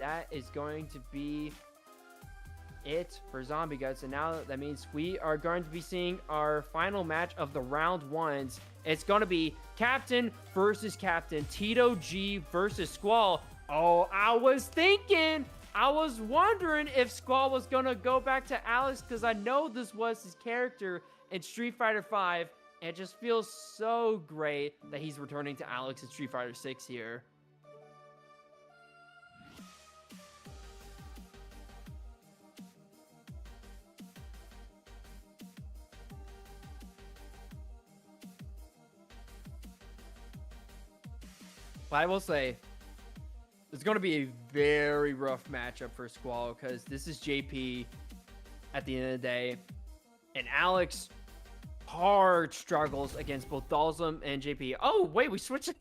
That is going to be it for Zombie Guts. And now that means we are going to be seeing our final match of the round 1s. It's going to be Captain versus Captain. Tito G versus Squall. Oh, I was wondering if Squall was gonna go back to Alex because I know this was his character in Street Fighter V. And it just feels so great that he's returning to Alex in Street Fighter 6 here. But I will say, it's going to be a very rough matchup for Squall because this is JP at the end of the day. And Alex hard struggles against both Dalsum and JP. Oh, wait, we switched it.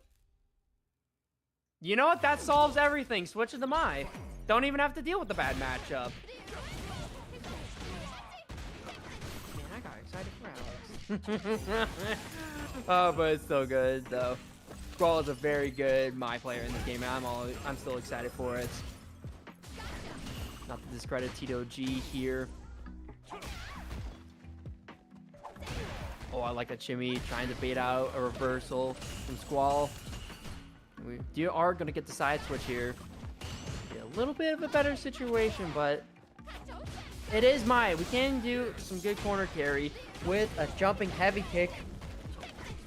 You know what? That solves everything. Switch it to Mai. Don't even have to deal with the bad matchup. Man, I got excited for Alex. Oh, but it's so good, though. Squall is a very good Mai player in this game, and I'm still excited for it. Not to discredit Tito G here. Oh, I like that Chimmy trying to bait out a reversal from Squall. We are going to get the side switch here. Get a little bit of a better situation, but it is Mai. We can do some good corner carry with a jumping heavy kick.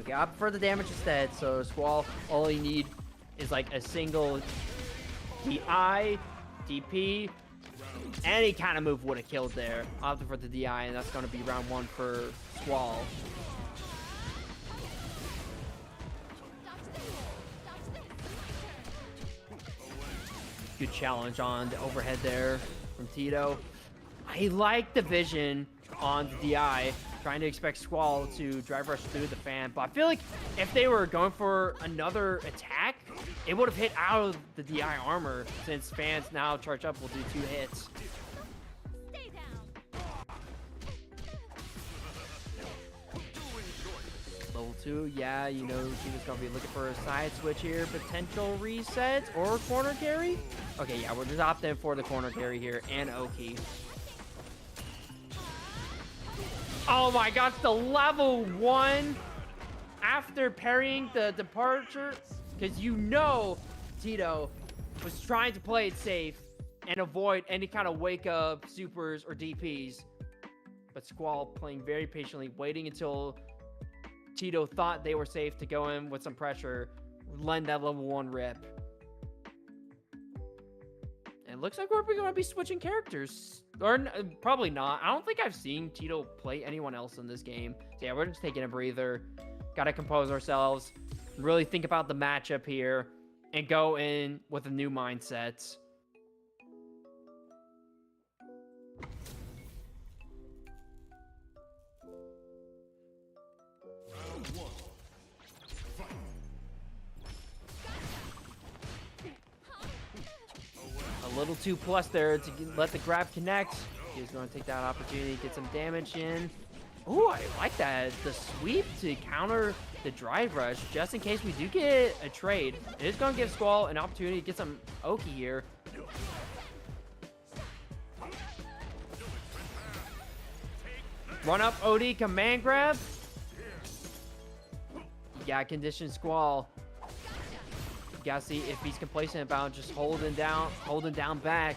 Okay, I prefer the damage instead, so Squall, all you need is like a single DI, DP, any kind of move would have killed there. I'll opted for the DI, and that's going to be round 1 for Squall. Good challenge on the overhead there from Tito. I like the vision on the DI. Trying to expect Squall to drive rush through the fan, but I feel like if they were going for another attack, it would have hit out of the DI armor, since fans now charge up will do 2 hits. Level 2. Yeah, you know, Tito's going to be looking for a side switch here. Potential reset or corner carry. Okay, yeah, we're just opting for the corner carry here and Oki. Oh my gosh, the level 1 after parrying the departure. Because you know Tito was trying to play it safe and avoid any kind of wake up supers or DPs. But Squall playing very patiently, waiting until Tito thought they were safe to go in with some pressure, lend that level 1 rip. And it looks like we're going to be switching characters. Or probably not. I don't think I've seen Tito play anyone else in this game. So yeah, we're just taking a breather. Got to compose ourselves. Really think about the matchup here. And go in with a new mindset. A little too plus there to let the grab connect. He's going to take that opportunity, get some damage in. Ooh, I like that. The sweep to counter the drive rush, just in case we do get a trade. It is going to give Squall an opportunity to get some Oki here. Run up OD, command grab. You gotta condition Squall. You gotta see if he's complacent about just holding down back.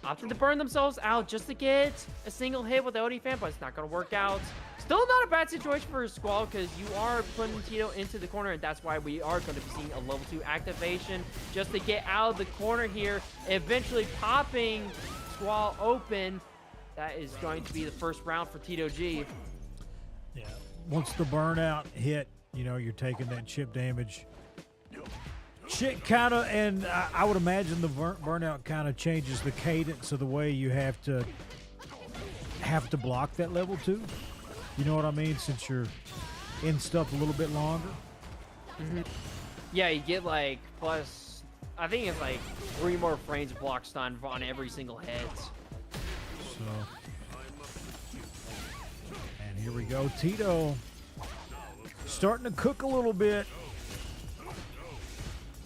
Opted to burn themselves out just to get a single hit with the OD fan, but it's not gonna work out. Still not a bad situation for Squall because you are putting Tito into the corner, and that's why we are going to be seeing a level 2 activation just to get out of the corner here, eventually popping Squall open. That is going to be the first round for Tito G. Yeah, once the burnout hit, you know, you're taking that chip damage. Chip kind of, and I would imagine the burnout kind of changes the cadence of the way you have to block that level 2. You know what I mean? Since you're in stuff a little bit longer. Mm-hmm. Yeah, you get like plus, I think it's like 3 more frames block stun on every single hit. So, and here we go. Tito starting to cook a little bit.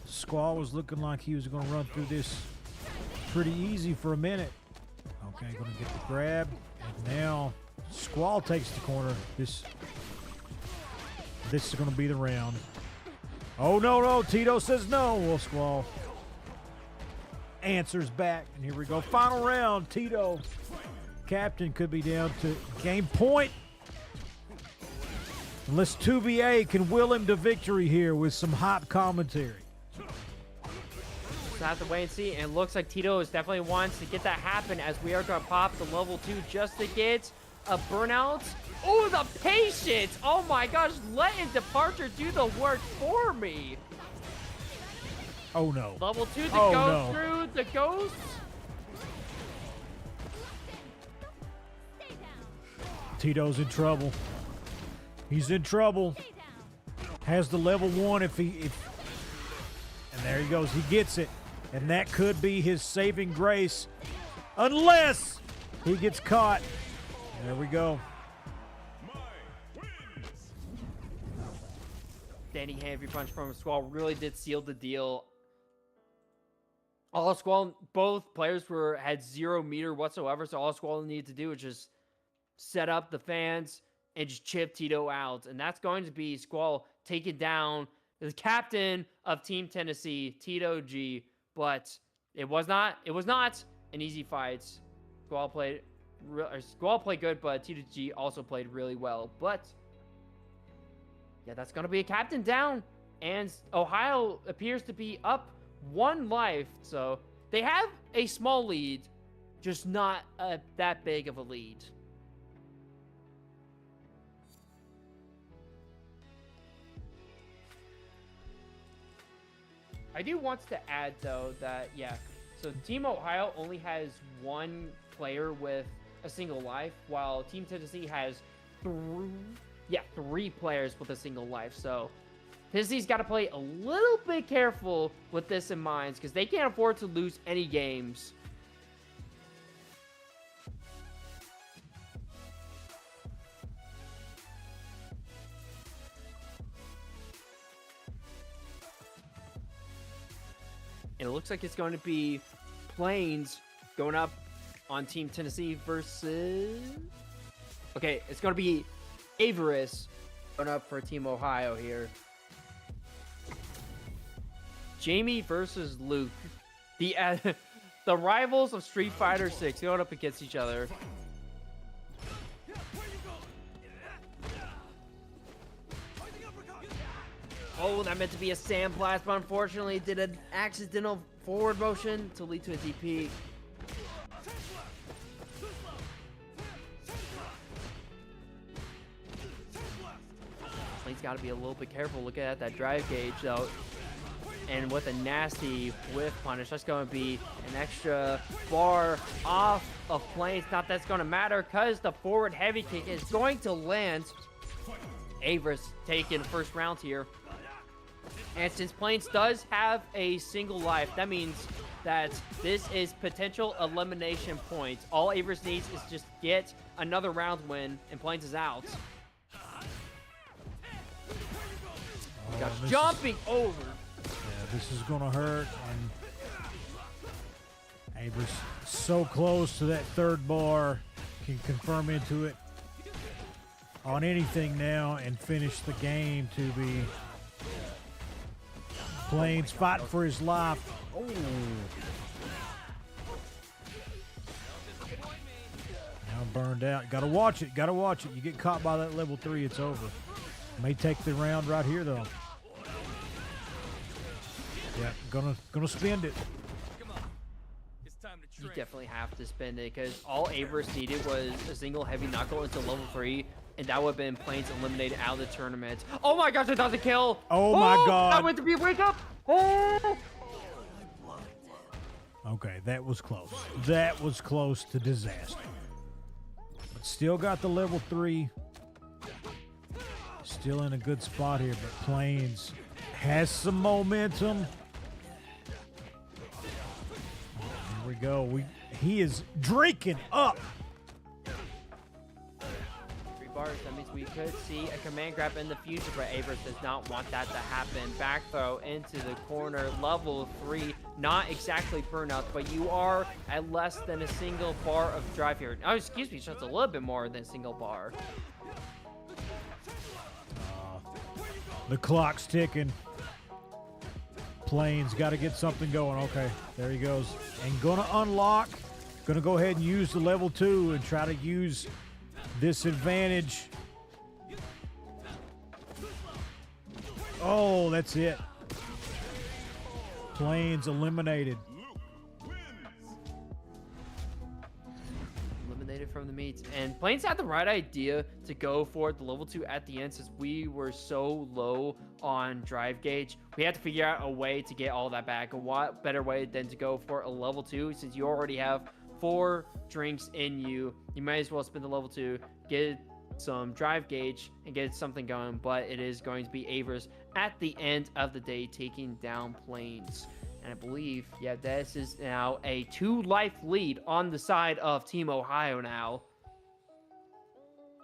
Squall was looking like he was going to run through this pretty easy for a minute. Okay, going to get the grab. And now Squall takes the corner. This is going to be the round. Oh, no. Tito says no. Well, Squall answers back. And here we go. Final round. Tito, captain, could be down to game point. Unless 2BA can will him to victory here with some hot commentary. Have to wait and see, and it looks like Tito is definitely wants to get that happen as we are going to pop the level 2 just to get a burnout. Oh, the patience! Oh my gosh, letting Departure do the work for me. Oh no. Level 2 to go through the ghost. Tito's in trouble. He's in trouble. Has the level 1 if and there he goes. He gets it. And that could be his saving grace. Unless he gets caught. There we go. Standing heavy punch from Squall really did seal the deal. All Squall, both players had 0 meter whatsoever, so all Squall needed to do was just set up the fans and just chip Tito out. And that's going to be Squall taking down the captain of Team Tennessee, Tito G. But it was not an easy fight. Squall played good, but Tito G also played really well. But yeah, that's going to be a captain down. And Ohio appears to be up 1 life. So they have a small lead, just not that big of a lead. I do want to add, though, that, yeah, so Team Ohio only has 1 player with a single life, while Team Tennessee has 3 players with a single life. So Tennessee's got to play a little bit careful with this in mind, because they can't afford to lose any games. And it looks like it's going to be Plains going up on Team Tennessee versus... Okay, it's going to be Averus going up for Team Ohio here. Jamie versus Luke. The the rivals of Street Fighter 6 going up against each other. Oh, that meant to be a sandblast, but unfortunately did an accidental forward motion to lead to a DP. He's got to be a little bit careful looking at that drive gauge, though. And with a nasty whiff punish, that's going to be an extra bar off of Plains. Not that's going to matter because the forward heavy kick is going to land. Averus taking the first round here. And since Plains does have a single life, that means that this is potential elimination points. All Averus needs is just get another round win, and Plains is out. Got jumping over. Yeah, this is gonna hurt, and Averus so close to that third bar, can confirm into it on anything now and finish the game to be Plains fighting for his life. Oh. Now burned out. Gotta watch it. Gotta watch it. You get caught by that level 3, it's over. May take the round right here though. Yeah, gonna spend it. You definitely have to spend it because all Averus needed was a single heavy knuckle into level 3, and that would have been Plains eliminated out of the tournament. Oh my gosh, it doesn't kill! Oh my god! That went to be a wake up! Oh! Okay, that was close. That was close to disaster. But still got the level 3. Still in a good spot here, but Plains has some momentum. Here we go. He is drinking up. 3 bars. That means we could see a command grab in the future, but Averus does not want that to happen. Back throw into the corner. Level 3. Not exactly burnout, but you are at less than a single bar of drive here. Oh, excuse me, just a little bit more than a single bar. The clock's ticking. Plains got to get something going. Okay, there he goes. And gonna unlock. Gonna go ahead and use the level 2 and try to use this advantage. Oh, that's it. Plains eliminated. Eliminated from the meets. And Plains had the right idea to go for the level 2 at the end since we were so low on drive gauge. We had to figure out a way to get all that back. A what better way than to go for a level 2 since you already have 4 drinks in you. You might as well spend the level 2, get some drive gauge, and get something going. But it is going to be Averus at the end of the day taking down Plains. And I believe, yeah, this is now a 2-life lead on the side of Team Ohio now.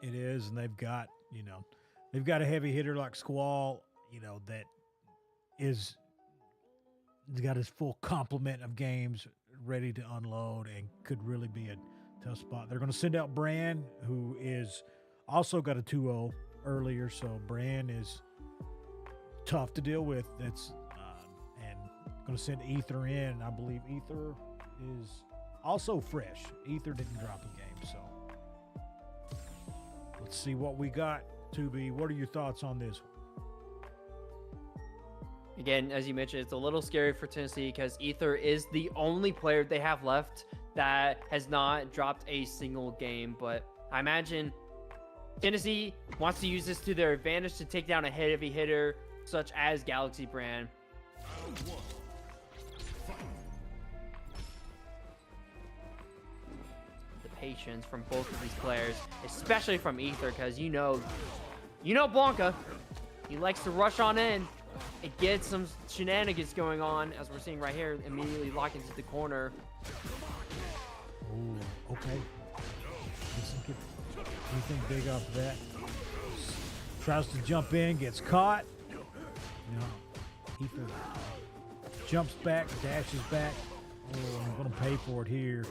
It is, and they've got a heavy hitter like Squall, that he's got his full complement of games ready to unload and could really be a tough spot. They're going to send out Bran, who is also got a 2-0 earlier, so Bran is tough to deal with. That's and going to send Ether in. I believe Ether is also fresh. Ether didn't drop a game, so let's see what we got. Tubi, what are your thoughts on this? Again, as you mentioned, it's a little scary for Tennessee because Ether is the only player they have left that has not dropped a single game. But I imagine Tennessee wants to use this to their advantage to take down a heavy hitter such as Galaxy Brand. The patience from both of these players, especially from Ether, because you know Blanca, he likes to rush on in and get some shenanigans going on, as we're seeing right here, immediately lock into the corner. Oh, okay. Doesn't get anything big off of that. Tries to jump in, gets caught. No, Ether jumps back, dashes back. Oh, I'm going to pay for it here.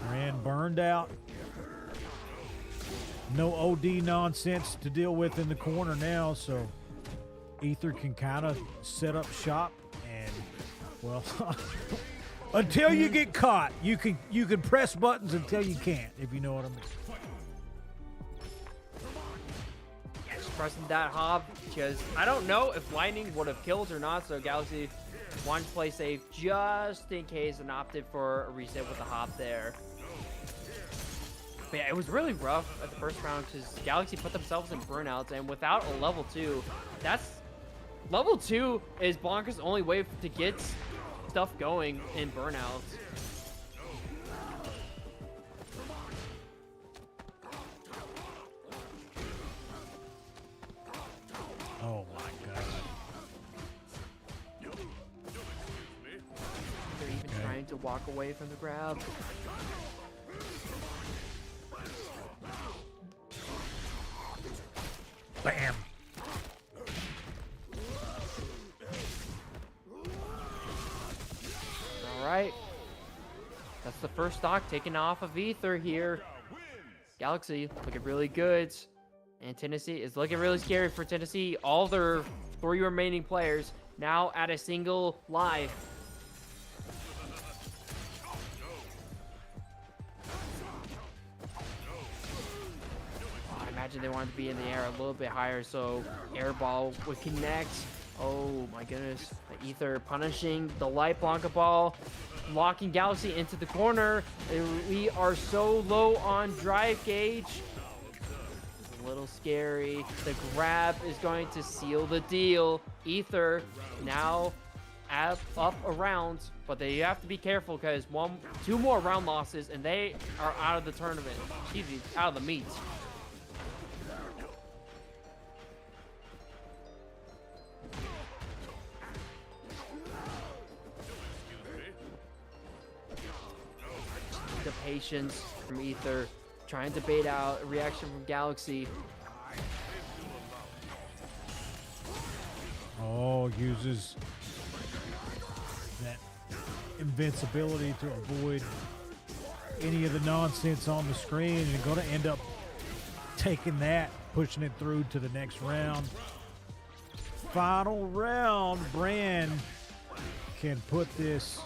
Brand burned out. No OD nonsense to deal with in the corner now, so Ether can kind of set up shop and, well, until you get caught, you can press buttons until you can't, if you know what I mean. Yeah, just pressing that Hob because I don't know if Lightning would have killed or not, so Galaxy wanted to play safe just in case and opted for a reset with the Hob there. But yeah, it was really rough at the first round because Galaxy put themselves in burnouts, and without a level 2, level 2 is Blanca's only way to get stuff going in burnouts. Oh my god. They're even trying to walk away from the grab. Bam. All right. That's the first stock taken off of Ether here. Galaxy looking really good. And Tennessee is looking really scary for Tennessee. All their 3 remaining players now at a single life. I imagine they wanted to be in the air a little bit higher so air ball would connect. Oh my goodness. The Ether punishing the light Blanca ball, locking Galaxy into the corner. We are so low on drive gauge. It's a little scary. The grab is going to seal the deal. Ether now up around, but they have to be careful because 2 more round losses and they are out of the tournament. Excuse me, out of the meet. The patience from Ether, trying to bait out a reaction from Galaxy. Oh, uses that invincibility to avoid any of the nonsense on the screen and going to end up taking that, pushing it through to the next round. Final round, Brand can put this,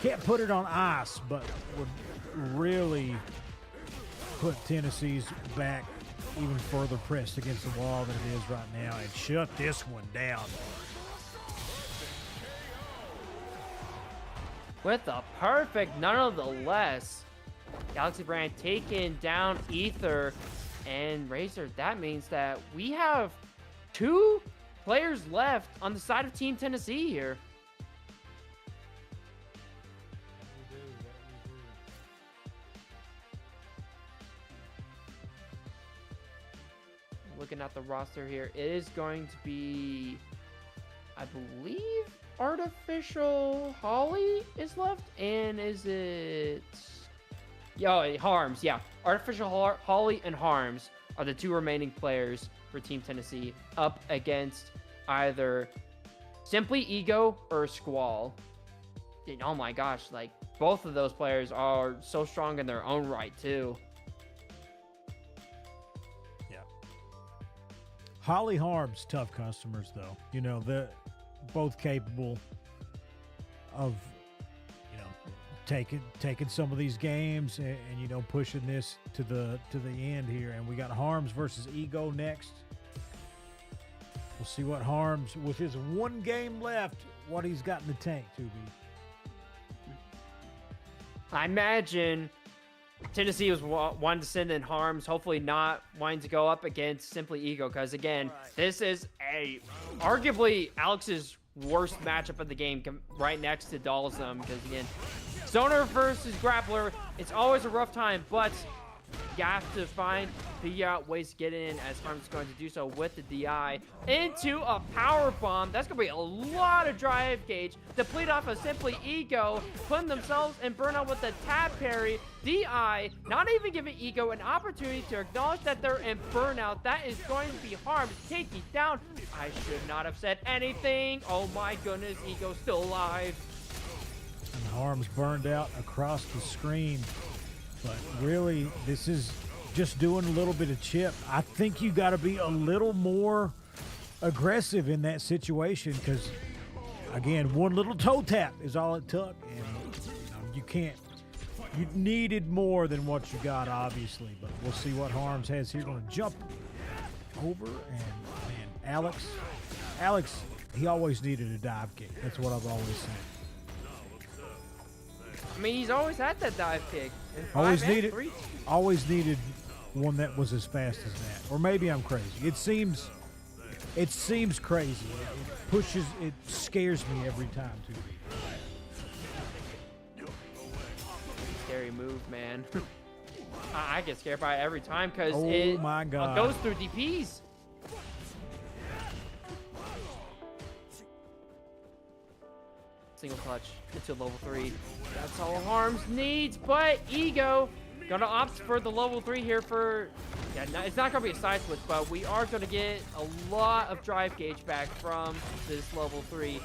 can't put it on ice, but would really put Tennessee's back even further pressed against the wall than it is right now and shut this one down. With a perfect nonetheless. Galaxy Brand taking down Ether and Razor. That means that we have 2 players left on the side of Team Tennessee here. Looking at the roster here, it is going to be, I believe, Artificial Holly is left, and is it? Yeah, Harms. Yeah, Artificial Holly and Harms are the 2 remaining players for Team Tennessee up against either Simply Ego or Squall. And oh my gosh, like both of those players are so strong in their own right too. Holly Harms, tough customers though. You know, they're both capable of, you know, taking some of these games and you know, pushing this to the end here. And we got Harms versus Ego next. We'll see what Harms, with his 1 game left, what he's got in the tank to be. I imagine Tennessee was wanting to send in Harms, hopefully not wanting to go up against Simply Ego, because again, this is arguably Alex's worst matchup of the game, right next to Dalsum, because again, Zoner versus Grappler, it's always a rough time, but You have to figure out ways to get in, as Harm's going to do so with the DI into a power bomb. That's going to be a lot of drive gauge. Deplete off of Simply Ego, putting themselves in burnout with the tap parry. DI, not even giving Ego an opportunity to acknowledge that they're in burnout. That is going to be Harm taking down. I should not have said anything. Oh my goodness, Ego's still alive. And Harm's burned out across the screen. But really, this is just doing a little bit of chip. I think you got to be a little more aggressive in that situation because, again, one little toe tap is all it took. And you can't, you needed more than what you got, obviously. But we'll see what Harms has here. Going to jump over. And Alex, he always needed a dive kick. That's what I've always said. I mean, he's always had that dive kick. Always needed one that was as fast as that. Or maybe I'm crazy. It seems crazy. It scares me every time too. Scary move, man. I get scared by it every time because my God. Goes through DPs. Single clutch into level 3. That's all Harms needs, but Ego gonna opt for the level 3 here for, it's not gonna be a side switch, but we are gonna get a lot of drive gauge back from this level 3.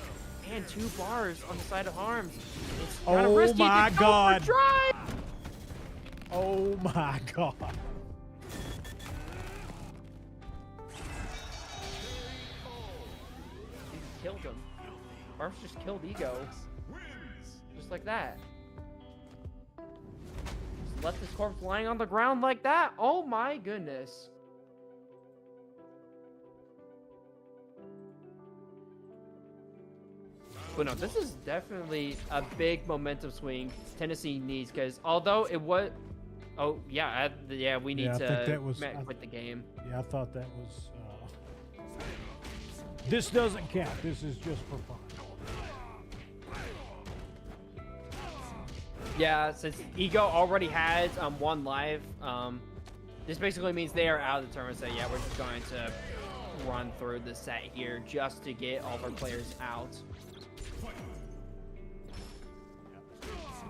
And 2 bars on the side of Harms. It's kind of risky my to God. Go for drive. Oh my God. He killed him. Harms just killed Ego. Just like that. Just left his corpse lying on the ground like that. Oh my goodness. But no, this is definitely a big momentum swing Tennessee needs, because although it was... Oh, yeah, we need to quit the game. Yeah, I thought that was... This doesn't count. This is just for fun. Yeah, since Ego already has 1 life, this basically means they are out of the tournament. So yeah, we're just going to run through the set here just to get all of our players out.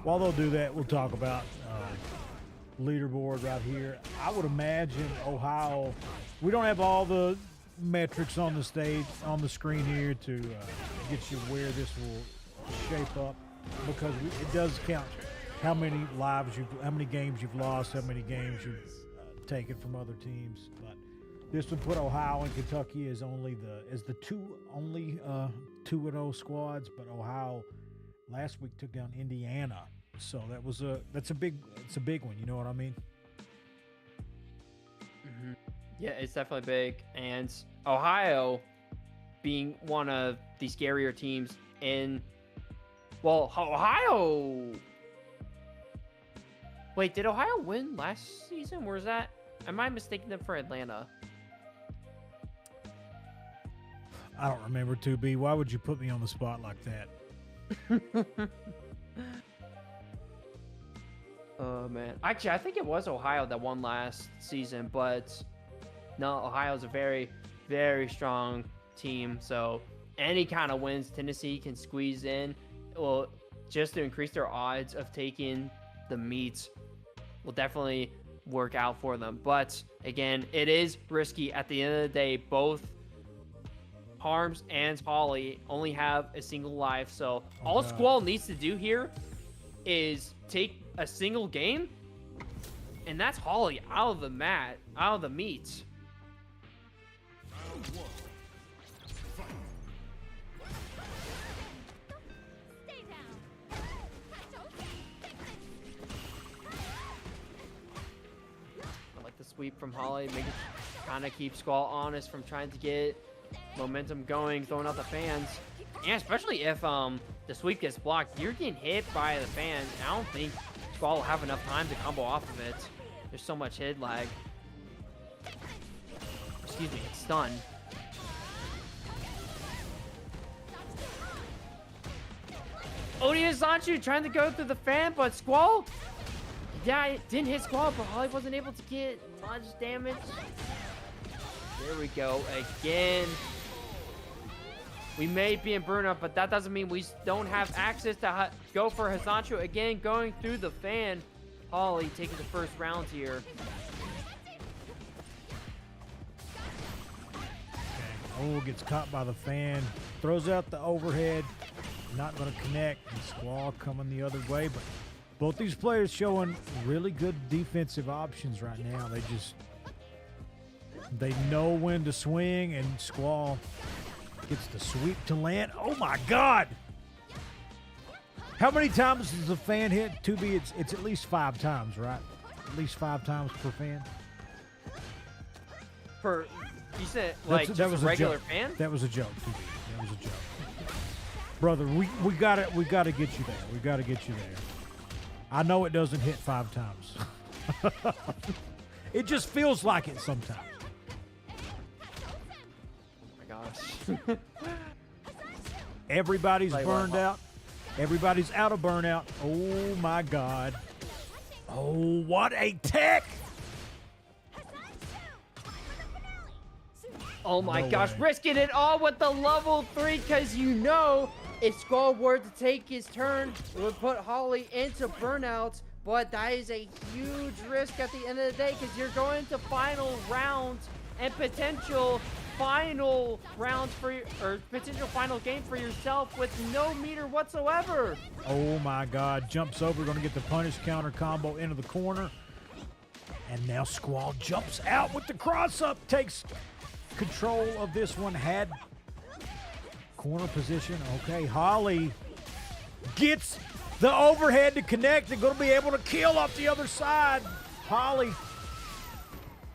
While they'll do that, we'll talk about leaderboard right here. I would imagine Ohio, we don't have all the metrics on the stage, on the screen here to get you where this will shape up, because it does count how many how many games you've lost, how many games you've taken from other teams. But this would put Ohio and Kentucky as the two 2-0 squads. But Ohio last week took down Indiana, so it's a big one. You know what I mean? Mm-hmm. Yeah, it's definitely big. And Ohio being one of the scarier teams in, well, Ohio. Wait, did Ohio win last season? Where's that? Am I mistaking them for Atlanta? I don't remember 2B. Why would you put me on the spot like that? Oh, man. Actually, I think it was Ohio that won last season, but no, Ohio's a very, very strong team. So any kind of wins Tennessee can squeeze in, well, just to increase their odds of taking the meet, will definitely work out for them. But again, it is risky. At the end of the day, both Harms and Holly only have a single life. So all Squall needs to do here is take a single game, and that's Holly out of the mat, out of the meet. Sweep from Holly, making kind of keep Squall honest from trying to get momentum going, throwing out the fans. And especially if the sweep gets blocked, you're getting hit by the fans. I don't think Squall will have enough time to combo off of it. There's so much hit lag. Excuse me, it's stunned. Odia Zanchu trying to go through the fan, but Squall Yeah, it didn't hit Squall, but Holly wasn't able to get much damage. There we go. Again. We may be in burnout, but that doesn't mean we don't have access to go for Hazancho. Again, going through the fan. Holly taking the first round here. Oh, gets caught by the fan. Throws out the overhead. Not going to connect. And Squall coming the other way. But both these players showing really good defensive options right now. They know when to swing, and Squall gets the sweep to land. Oh, my God. How many times does the fan hit? 2B, it's at least 5 times, right? At least 5 times per fan? You said, like, that was a regular fan? That was a joke, 2B. That was a joke. Brother, we gotta get you there. We gotta get you there. I know it doesn't hit 5 times. It just feels like it sometimes. Gosh. Everybody's burned out. Everybody's out of burnout. Oh my God. Oh, what a tech! Oh my gosh, risking it all with the level 3, because you know if Squall were to take his turn, it would put Holly into burnout. But that is a huge risk at the end of the day, because you're going to final rounds and potential final rounds or potential final game for yourself with no meter whatsoever. Oh my God, jumps over, going to get the punish counter combo into the corner. And now Squall jumps out with the cross up, takes control of this one, had corner position. Okay, Holly gets the overhead to connect and going to be able to kill off the other side. Holly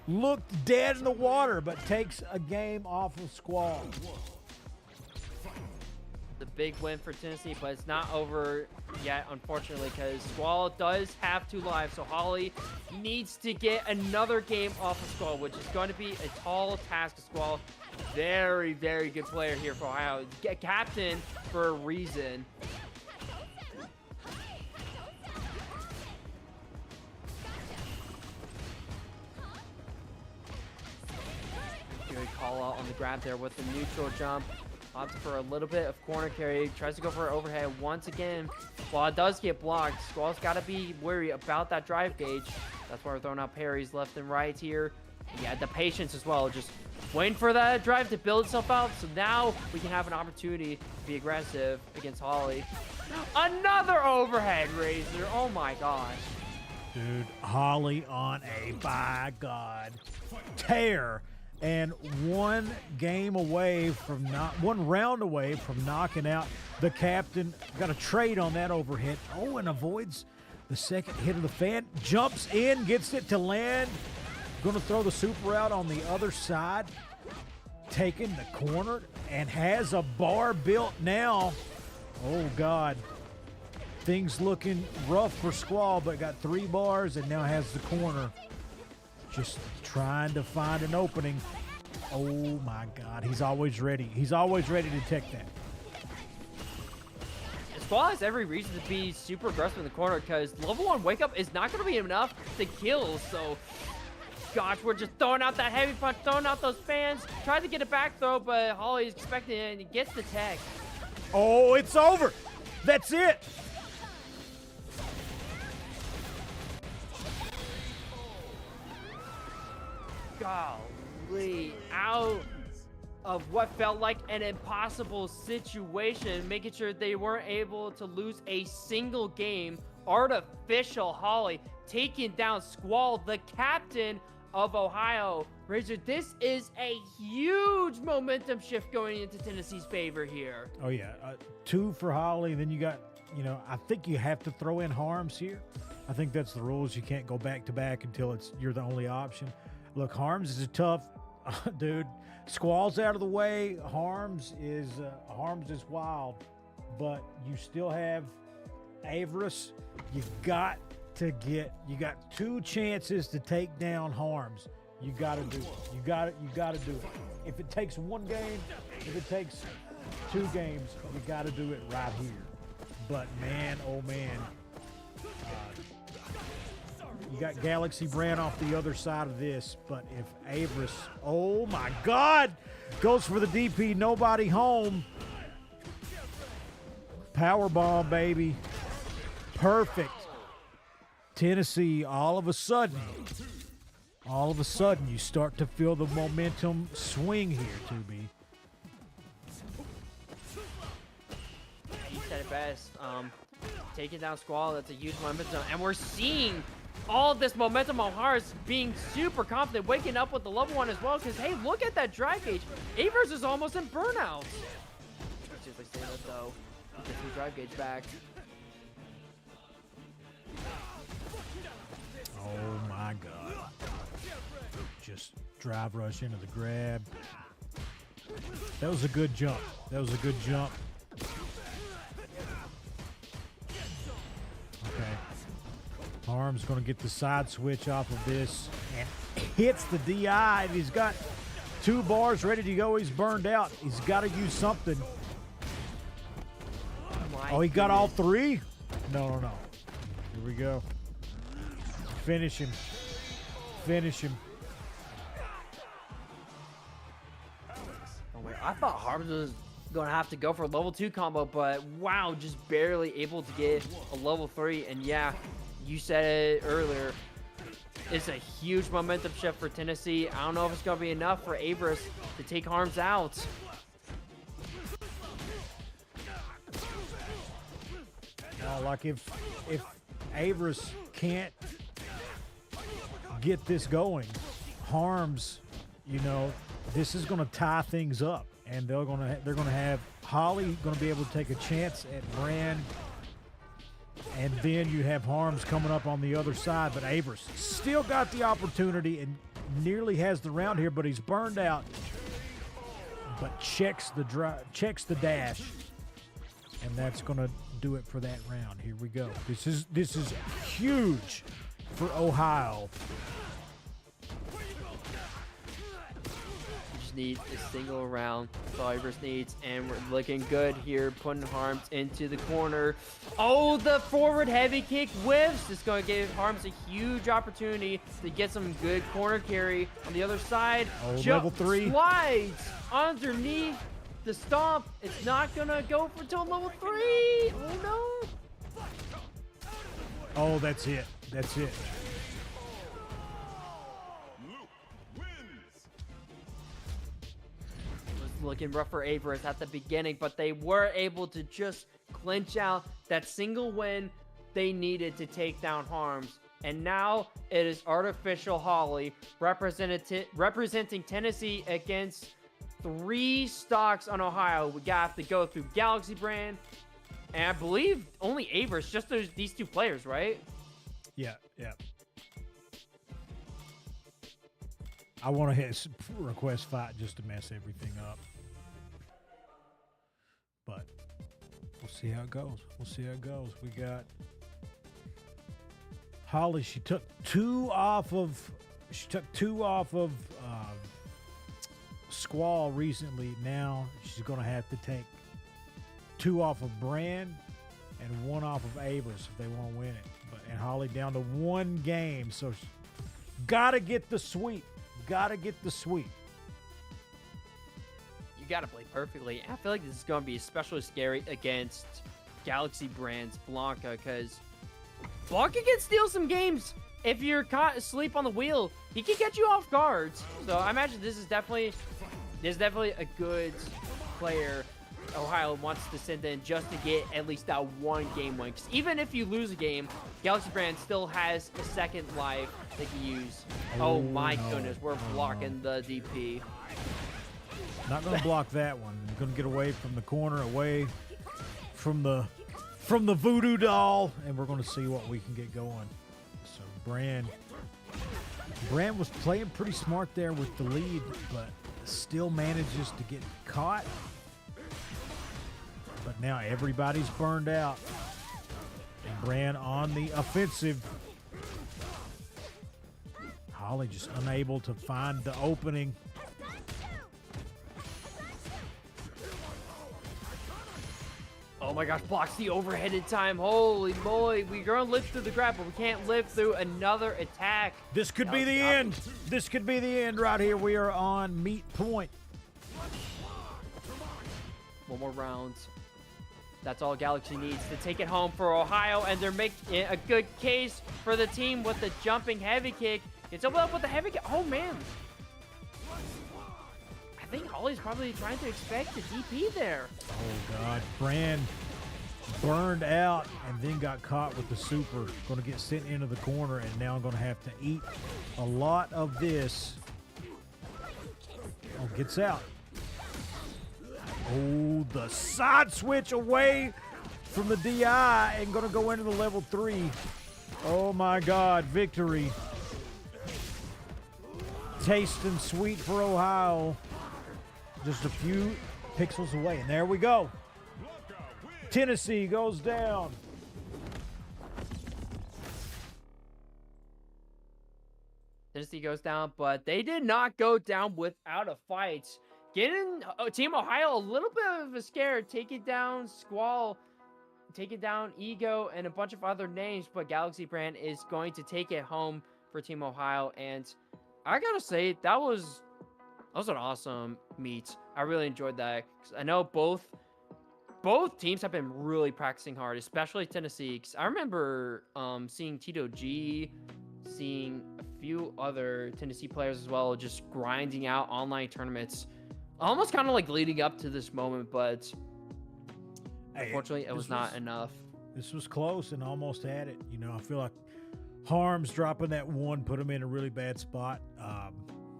looked dead in the water, but takes a game off of Squall. The big win for Tennessee, but it's not over yet, unfortunately, because Squall does have 2 lives, so Holly needs to get another game off of Squall, which is going to be a tall task of Squall. Very, very good player here for Ohio. Captain for a reason. Good call out on the grab there with the neutral jump. Opts for a little bit of corner carry. Tries to go for an overhead once again. While it does get blocked, Squall's got to be wary about that drive gauge. That's why we're throwing out parries left and right here. Yeah, the patience as well. Just waiting for that drive to build itself out. So now we can have an opportunity to be aggressive against Holly. Another overhead Razor. Oh my gosh. Dude, Holly on a, by God, tear. And one round away from knocking out the captain. Got a trade on that overhead. Oh, and avoids the second hit of the fan. Jumps in, gets it to land. Going to throw the super out on the other side. Taking the corner and has a bar built now. Oh, God. Things looking rough for Squall, but got 3 bars and now has the corner. Just trying to find an opening. Oh my God, he's always ready. He's always ready to take that. Squall has every reason to be super aggressive in the corner, because level 1 wake up is not going to be enough to kill. So, gosh, we're just throwing out that heavy punch, throwing out those fans. Tried to get a back throw, but Holly is expecting it, and he gets the tag. Oh, it's over. That's it. Golly, out of what felt like an impossible situation, making sure they weren't able to lose a single game. Artificial Holly taking down Squall, the captain of Ohio. Razor, this is a huge momentum shift going into Tennessee's favor here. Oh, yeah. 2 for Holly. Then you got, I think you have to throw in Harms here. I think that's the rules. You can't go back-to-back until you're the only option. Look, Harms is a tough dude. Squall's out of the way. Harms is wild, but you still have Avarice. You got 2 chances to take down Harms. You got to do it. You got to do it. If it takes 1 game, if it takes 2 games, you got to do it right here. But man, oh man, got Galaxy Brand off the other side of this, but if Avarice, oh my God, goes for the DP, nobody home. Power bomb, baby. Perfect. Tennessee, all of a sudden, you start to feel the momentum swing here, 2B. You said it best. Taking down Squall, that's a huge momentum. And we're seeing all this momentum on Hearts being super confident, waking up with the level 1 as well. Because, hey, look at that drive gauge. Avers is almost in burnouts. Let's see if they stay that, though. Get some drive gauge back. Oh, my God. Just drive rush into the grab. That was a good jump. Okay. Harm's going to get the side switch off of this and hits the DI. And he's got 2 bars ready to go. He's burned out. He's got to use something. Oh, he got all 3? No. Here we go. Finish him. Oh wait, I thought Harms was going to have to go for a level 2 combo, but wow, just barely able to get a level 3. And yeah, you said it earlier. It's a huge momentum shift for Tennessee. I don't know if it's going to be enough for Avarice to take Harms out. Like if Avarice can't get this going, Harms, you know, this is going to tie things up, and they're going to have Holly going to be able to take a chance at Brand, and then you have Harms coming up on the other side. But Avarice still got the opportunity and nearly has the round here, but he's burned out. But checks the dash, and that's going to do it for that round. Here we go. This is huge for Ohio. You just need a single round. That's all Avarice needs, and we're looking good here, putting Harms into the corner. Oh, the forward heavy kick whiffs. It's going to give Harms a huge opportunity to get some good corner carry on the other side. Oh, level 3. Slides underneath the stomp. It's not going to go for till level 3. Oh, no. Oh, that's it. Luke wins. It was looking rough for Avarice at the beginning, but they were able to just clinch out that single win they needed to take down Harms. And now it is Artificial Holly representing Tennessee against 3 stocks on Ohio. We got to go through Galaxy Brand, and I believe only Avarice, just these 2 players, right? Yeah. I want to hit request fight just to mess everything up. But we'll see how it goes. We got Holly. She took 2 off of Squall recently. Now she's going to have to take 2 off of Brand and 1 off of Avarice if they want to win it. And Holly down to 1 game, so gotta get the sweep. You gotta play perfectly. I feel like this is gonna be especially scary against Galaxy Brand's Blanca, because Blanca can steal some games. If you're caught asleep on the wheel, he can get you off guards. So I imagine this is definitely a good player Ohio wants to send in just to get at least that 1 game win. Because even if you lose a game, Galaxy Brand still has a second life they can use. Oh my goodness, we're blocking the DP. Not going to block that one. I'm going to get away from the corner, away from the voodoo doll, and we're going to see what we can get going. So Brand was playing pretty smart there with the lead, but still manages to get caught. But now everybody's burned out. And Brand on the offensive. Holly just unable to find the opening. Oh my gosh, blocks the overhead in time. Holy moly. We're going to live through the grab, but we can't live through another attack. This could be the end. This could be the end right here. We are on meat point. One more round. That's all Galaxy needs to take it home for Ohio, and they're making a good case for the team with the jumping heavy kick. It's opened up with the heavy kick. Oh, man. I think Holly's probably trying to expect a DP there. Oh, God. Brand burned out and then got caught with the super. Going to get sent into the corner, and now I'm going to have to eat a lot of this. Oh, gets out. Oh, the side switch away from the DI and going to go into the level 3. Oh, my God. Victory. Tasting sweet for Ohio. Just a few pixels away. And there we go. Tennessee goes down. Tennessee goes down, but they did not go down without a fight. Getting Team Ohio a little bit of a scare, taking down Squall, taking down Ego, and a bunch of other names, but Galaxy Brand is going to take it home for Team Ohio, and I gotta say, that was an awesome meet. I really enjoyed that, 'cause I know both teams have been really practicing hard, especially Tennessee, 'cause I remember seeing Tito G, seeing a few other Tennessee players as well, just grinding out online tournaments, almost kind of like leading up to this moment, but unfortunately it was not enough. This was close and almost had it. You know, I feel like Harms dropping that one put him in a really bad spot,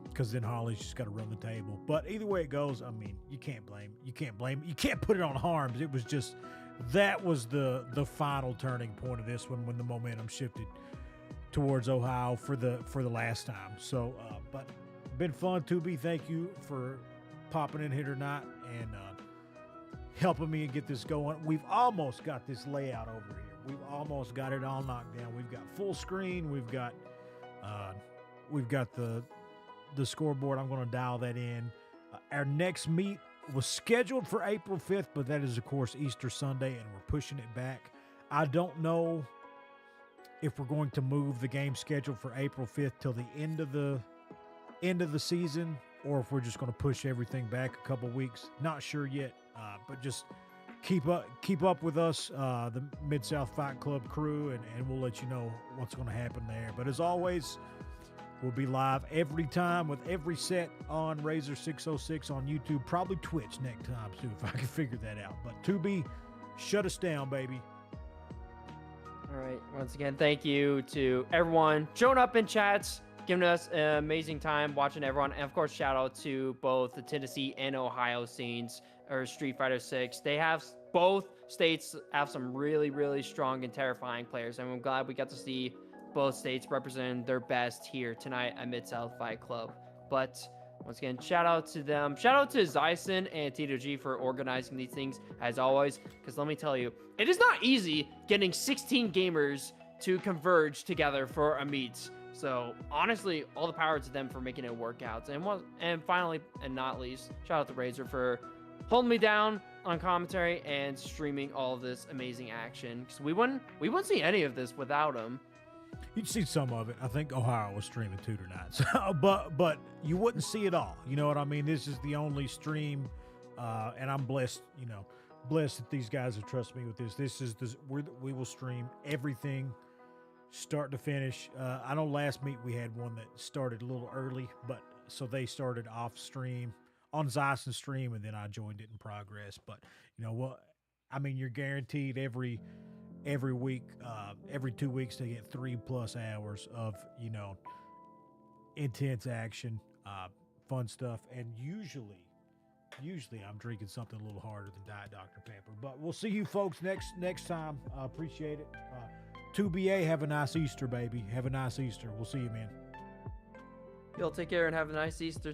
because then Holly's just got to run the table. But either way it goes, I mean, you can't blame. You can't put it on Harms. It was just, that was the final turning point of this one when the momentum shifted towards Ohio for the last time. So, but been fun, 2B. Thank you for popping in here tonight and helping me get this going. We've almost got this layout over here. We've almost got it all knocked down. We've got full screen. We've got the scoreboard. I'm going to dial that in. Our next meet was scheduled for April 5th, but that is, of course, Easter Sunday, and we're pushing it back. I don't know if we're going to move the game schedule for April 5th till the end of the season, or if we're just going to push everything back a couple weeks. Not sure yet, but just keep up with us, the Mid-South Fight Club crew, and we'll let you know what's going to happen there. But as always, we'll be live every time with every set on Razor 606 on YouTube, probably Twitch next time too, if I can figure that out. But 2B, shut us down, baby. All right. Once again, thank you to everyone showing up in chats, giving us an amazing time watching everyone. And of course, shout out to both the Tennessee and Ohio scenes, or Street Fighter 6. They have, both states have some really, really strong and terrifying players. And I'm glad we got to see both states representing their best here tonight at Mid-South Fight Club. But once again, shout out to them. Shout out to Zyson and Tito G for organizing these things, as always, because let me tell you, it is not easy getting 16 gamers to converge together for a meet. So honestly, all the power to them for making it work out. And finally, and not least, shout out to Razor for holding me down on commentary and streaming all of this amazing action, because we wouldn't see any of this without him. You'd see some of it. I think Ohio was streaming too tonight. So, but you wouldn't see it all. You know what I mean? This is the only stream, and I'm blessed. You know, blessed that these guys have trusted me with this. We will stream everything, start to finish. I know last meet we had one that started a little early, but so they started off stream on Zyson's stream, and then I joined it in progress. But you know what? I mean, you're guaranteed every week, every 2 weeks to get 3+ hours of, you know, intense action, fun stuff. And usually I'm drinking something a little harder than Diet Dr. Pepper. But we'll see you folks next time. Appreciate it. 2BA, have a nice Easter, baby. Have a nice Easter. We'll see you, man. Y'all take care and have a nice Easter.